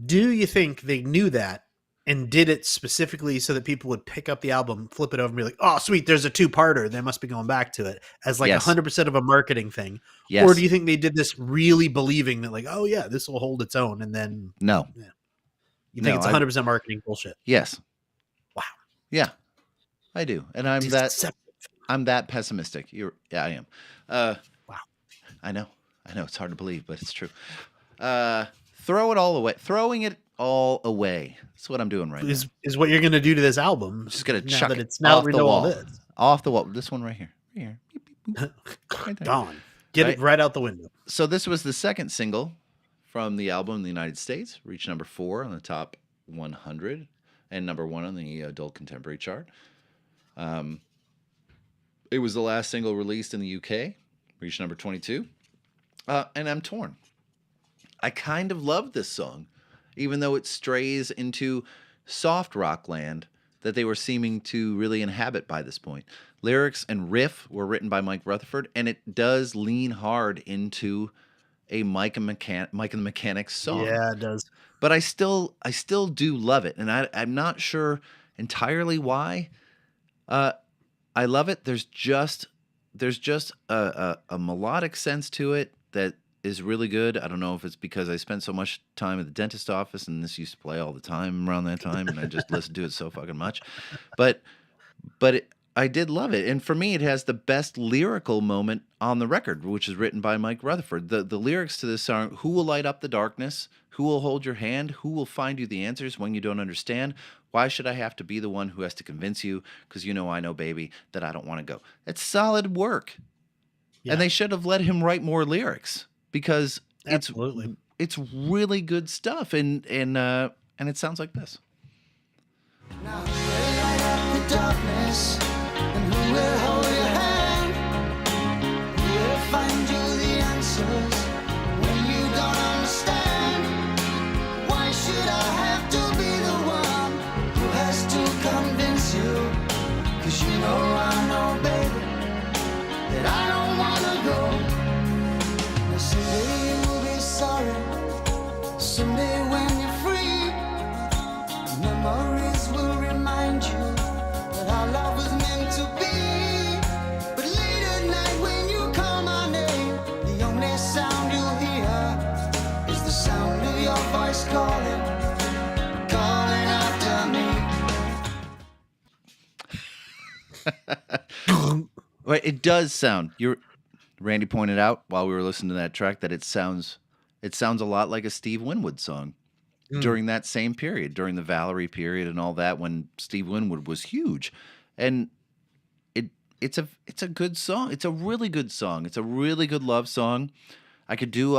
Do you think they knew that and did it specifically so that people would pick up the album, flip it over and be like, oh, sweet, there's a two-parter. They must be going back to it as like Yes. 100% of a marketing thing. Yes. Or do you think they did this really believing that like, oh yeah, this will hold its own? And then No. you think No, it's 100% marketing bullshit? Yes. Wow. Yeah, I do. And I'm that pessimistic. I am. Wow. I know. It's hard to believe, but it's true. Throw it all away. Throwing it all away. That's what I'm doing right now. Is what you're going to do to this album. Just gonna now chuck that it it's now off that we the know all wall. this. Off the wall. This one right here. Right here. Beep, beep, boop. Right there. Gone. Get it right out the window. So this was the second single from the album in the United States. Reached number 4 on the top 100 and number 1 on the adult contemporary chart. It was the last single released in the UK. Reached number 22. And I'm torn. I kind of love this song, even though it strays into soft rock land that they were seeming to really inhabit by this point. Lyrics and riff were written by Mike Rutherford, and it does lean hard into a Mike and the Mechanics song. Yeah, it does. But I still do love it, and I'm not sure entirely why. I love it. There's just a melodic sense to it that is really good. I don't know if it's because I spent so much time at the dentist office and this used to play all the time around that time, and I just listened to it so fucking much. But I did love it, and for me, it has the best lyrical moment on the record, which is written by Mike Rutherford. The lyrics to this song: "Who will light up the darkness? Who will hold your hand? Who will find you the answers when you don't understand? Why should I have to be the one who has to convince you? Because you know I know, baby, that I don't want to go." It's solid work, Yeah. and they should have let him write more lyrics because Absolutely. it's really good stuff, and it sounds like this. Now who will light up the darkness, and who will hold your hand? Who will find you the answers when you don't understand? Why should I have to be the one who has to convince you? 'Cause you know I know, baby, that I don't wanna go. Now someday you will be sorry, someday when you're free, memories will remind you that our love was meant to be. But late at night when you call my name, the only sound you'll hear is the sound of your voice calling after me. Right, it does sound. Randy pointed out while we were listening to that track that it sounds a lot like a Steve Winwood song during that same period, during the Valerie period and all that, when Steve Winwood was huge. And it's a good song. It's a really good song. It's a really good love song. I could do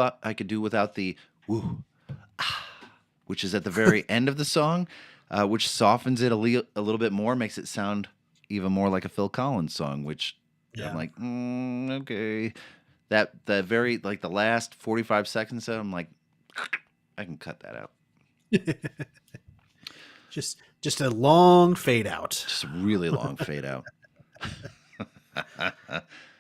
without the woo, which is at the very end of the song, which softens it a little bit more, makes it sound even more like a Phil Collins song, which I'm like, okay. That very, like, the last 45 seconds of it, I'm like, I can cut that out. Just a long fade out. Just a really long fade out.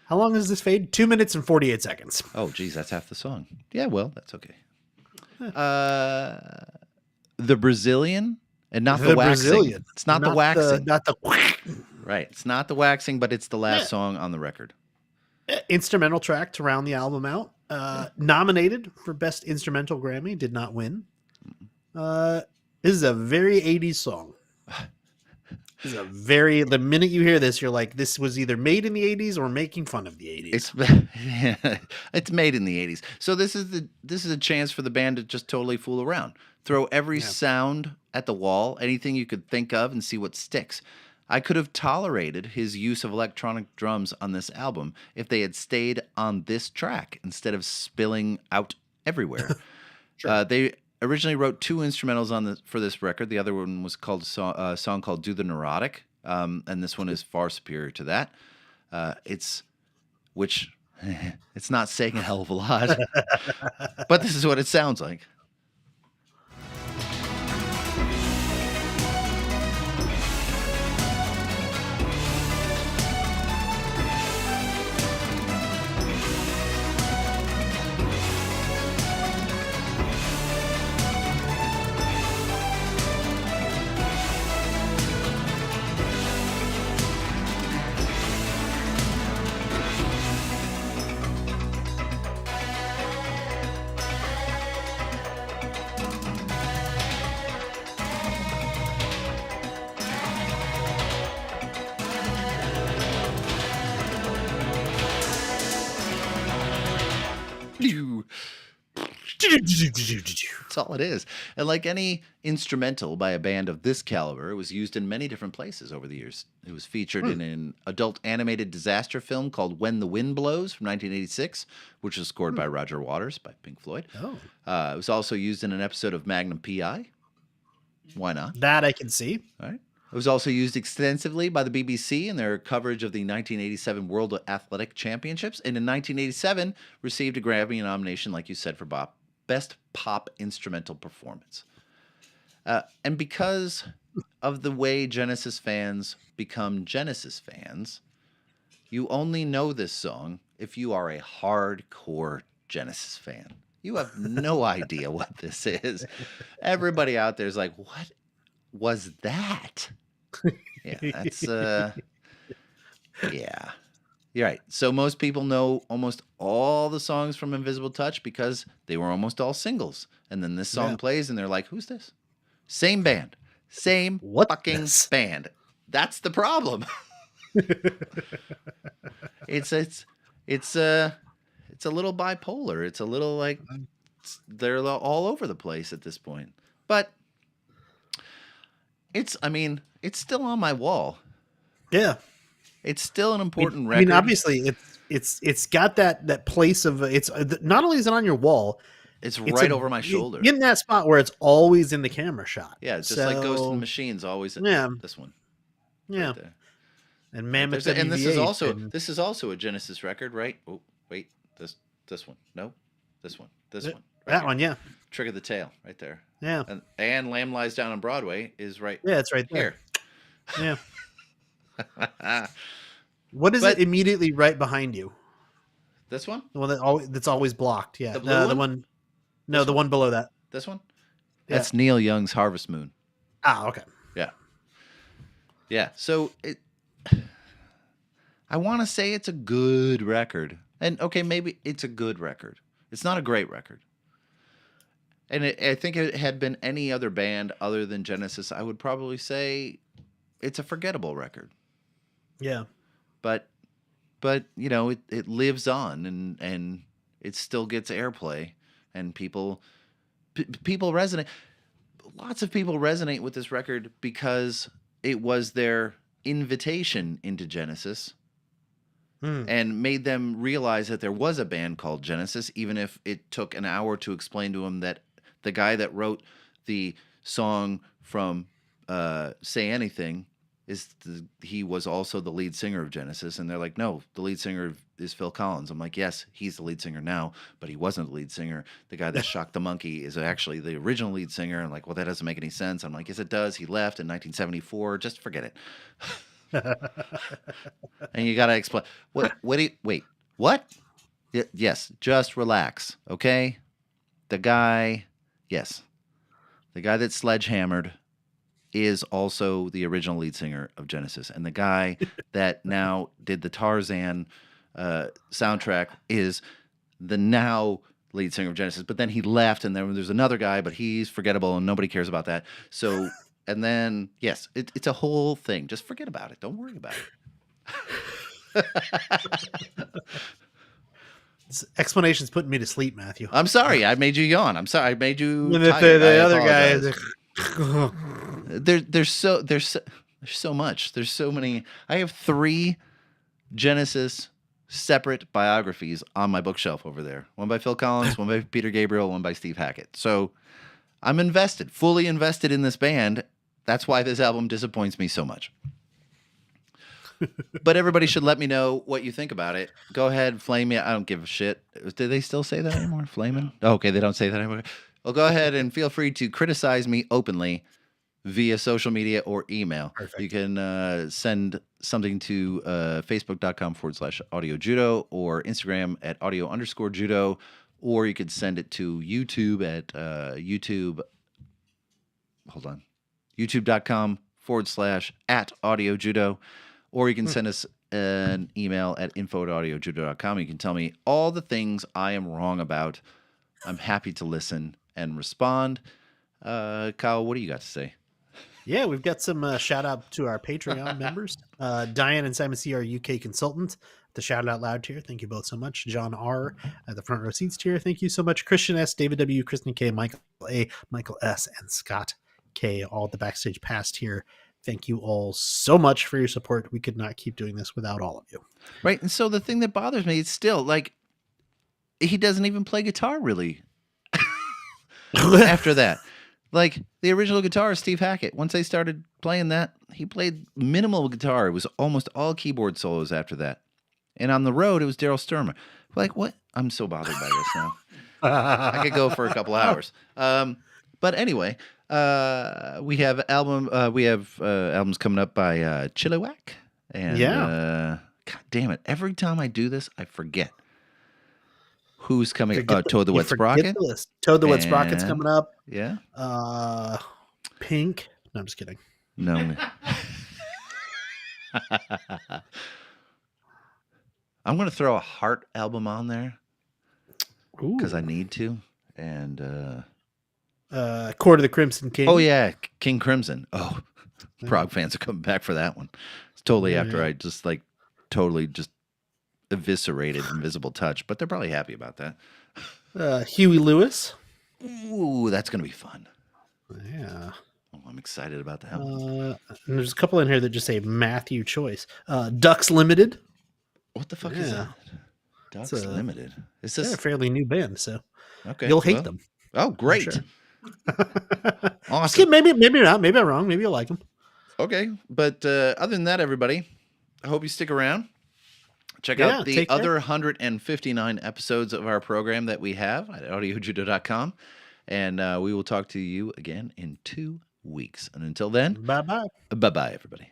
How long is this fade? 2 minutes and 48 seconds. Oh, geez, that's half the song. Yeah, well, that's okay. The Brazilian, and not the waxing. Brazilian. It's not the waxing. Not the Right. It's not the waxing, but it's the last song on the record. instrumental track to round the album out. Nominated for Best Instrumental Grammy, did not win. This is a very 80s song. This is the minute you hear this, you're like, this was either made in the 80s or making fun of the 80s. It's made in the 80s. So this is a chance for the band to just totally fool around. Throw every sound at the wall, anything you could think of, and see what sticks. I could have tolerated his use of electronic drums on this album if they had stayed on this track instead of spilling out everywhere. Sure. They originally wrote 2 instrumentals for this record. The other one was called a song called "Do the Neurotic," and this one is far superior to that. It's not saying a hell of a lot, but this is what it sounds like. That's all it is. And like any instrumental by a band of this caliber, it was used in many different places over the years. It was featured in an adult animated disaster film called When the Wind Blows from 1986, which was scored by Roger Waters by Pink Floyd. Oh. It was also used in an episode of Magnum P.I. Why not? That I can see. All right. It was also used extensively by the BBC in their coverage of the 1987 World Athletic Championships, and in 1987 received a Grammy nomination, like you said, for Best Pop Instrumental Performance. And because of the way Genesis fans become Genesis fans, you only know this song if you are a hardcore Genesis fan. You have no idea what this is. Everybody out there is like, what was that? Yeah, Yeah. You're right. So most people know almost all the songs from Invisible Touch because they were almost all singles. And then this song Yeah. plays and they're like, who's this? Same band. Same What's fucking this? band. That's the problem. It's a little bipolar. It's a little like they're all over the place at this point. But it's still on my wall. Yeah. It's still an important I record. mean, obviously, it's got that place of it's not only is it on your wall, it's right over my shoulder. in that spot where it's always in the camera shot. Yeah, it's just like Ghost in the Machine's always in this one. Yeah. Right there. And Mammoth And this is WV8 also a Genesis record, right? Oh, wait, this one. No, this one. This one. Right that here. one, yeah. Trick of the Tail, right there. Yeah. And Lamb Lies Down on Broadway is right. Yeah, it's right there. Here. Yeah. What is it immediately right behind you? This one? The one that's always blocked. Yeah. The blue one? No, the one below that. This one? Yeah. That's Neil Young's Harvest Moon. Ah, okay. Yeah. Yeah. So I want to say it's a good record. And okay, maybe it's a good record. It's not a great record. And I think it had been any other band other than Genesis, I would probably say it's a forgettable record. Yeah. But you know, it lives on and it still gets airplay and people resonate. Lots of people resonate with this record because it was their invitation into Genesis and made them realize that there was a band called Genesis, even if it took an hour to explain to them that the guy that wrote the song from Say Anything he was also the lead singer of Genesis. And they're like, no, the lead singer is Phil Collins. I'm like, yes, he's the lead singer now, but he wasn't the lead singer. The guy that shocked the monkey is actually the original lead singer. I'm like, well, that doesn't make any sense. I'm like, yes, it does. He left in 1974. Just forget it. And you got to explain. Wait, what? Yes, just relax, okay? The guy that sledgehammered is also the original lead singer of Genesis. And the guy that now did the Tarzan soundtrack is the now lead singer of Genesis. But then he left, and then there's another guy, but he's forgettable, and nobody cares about that. So, and then, yes, it's a whole thing. Just forget about it. Don't worry about it. This explanation's putting me to sleep, Matthew. I'm sorry. I made you yawn. I'm sorry. I made you The other guy is there's so much. There's so many. I have 3 Genesis separate biographies on my bookshelf over there. One by Phil Collins, one by Peter Gabriel, one by Steve Hackett. So I'm fully invested in this band. That's why this album disappoints me so much. But everybody should let me know what you think about it. Go ahead, flame me. I don't give a shit. Do they still say that anymore? Flaming? Oh, okay, they don't say that anymore. Well, go ahead and feel free to criticize me openly via social media or email. Perfect. You can send something to facebook.com/audiojudo or Instagram at audio_judo, or you could send it to YouTube at youtube.com/@audiojudo, or you can send us an email at info@audiojudo.com. You can tell me all the things I am wrong about. I'm happy to listen and respond. Kyle, what do you got to say? Yeah, we've got some shout out to our Patreon members. Diane and Simon C, our UK consultant, the shout out loud tier. Thank you both so much. John R at the front row seats tier. Thank you so much. Christian S, David W, Kristen K, Michael A, Michael S, and Scott K, all at the backstage past here. Thank you all so much for your support. We could not keep doing this without all of you. Right. And so the thing that bothers me is still like he doesn't even play guitar really after that. Like the original guitar is Steve Hackett. Once they started playing that, he played minimal guitar. It was almost all keyboard solos after that. And on the road, it was Daryl Sturmer. Like, what? I'm so bothered by this now. I could go for a couple hours. But anyway, we have albums coming up by Chilliwack. And God damn it. Every time I do this, I forget. Who's coming? Toad the Wet Sprocket. Toad the Wet Sprocket's coming up. Yeah. Pink. No, I'm just kidding. No. I'm going to throw a Heart album on there because I Ooh. need to. And Court of the Crimson King. oh yeah, King Crimson. Oh, Yeah. Prague fans are coming back for that one. It's totally Yeah, after yeah. I just totally just eviscerated Invisible Touch, but they're probably happy about that. Huey Lewis. Ooh, that's going to be fun. Yeah. Oh, I'm excited about that one. And there's a couple in here that just say Matthew Choice. Ducks Limited. What the fuck is Yeah. that? Ducks It's a- Limited. Is They're a this fairly new band, so okay? you'll hate well- them. Oh, great. sure. Awesome. Just kidding, maybe not. Maybe I'm wrong. Maybe you'll like them. Okay, but other than that, everybody, I hope you stick around. Check Yeah, out the take care. other 159 episodes of our program that we have at audiojudo.com, and we will talk to you again in 2 weeks. And until then, Bye-bye. bye-bye, everybody.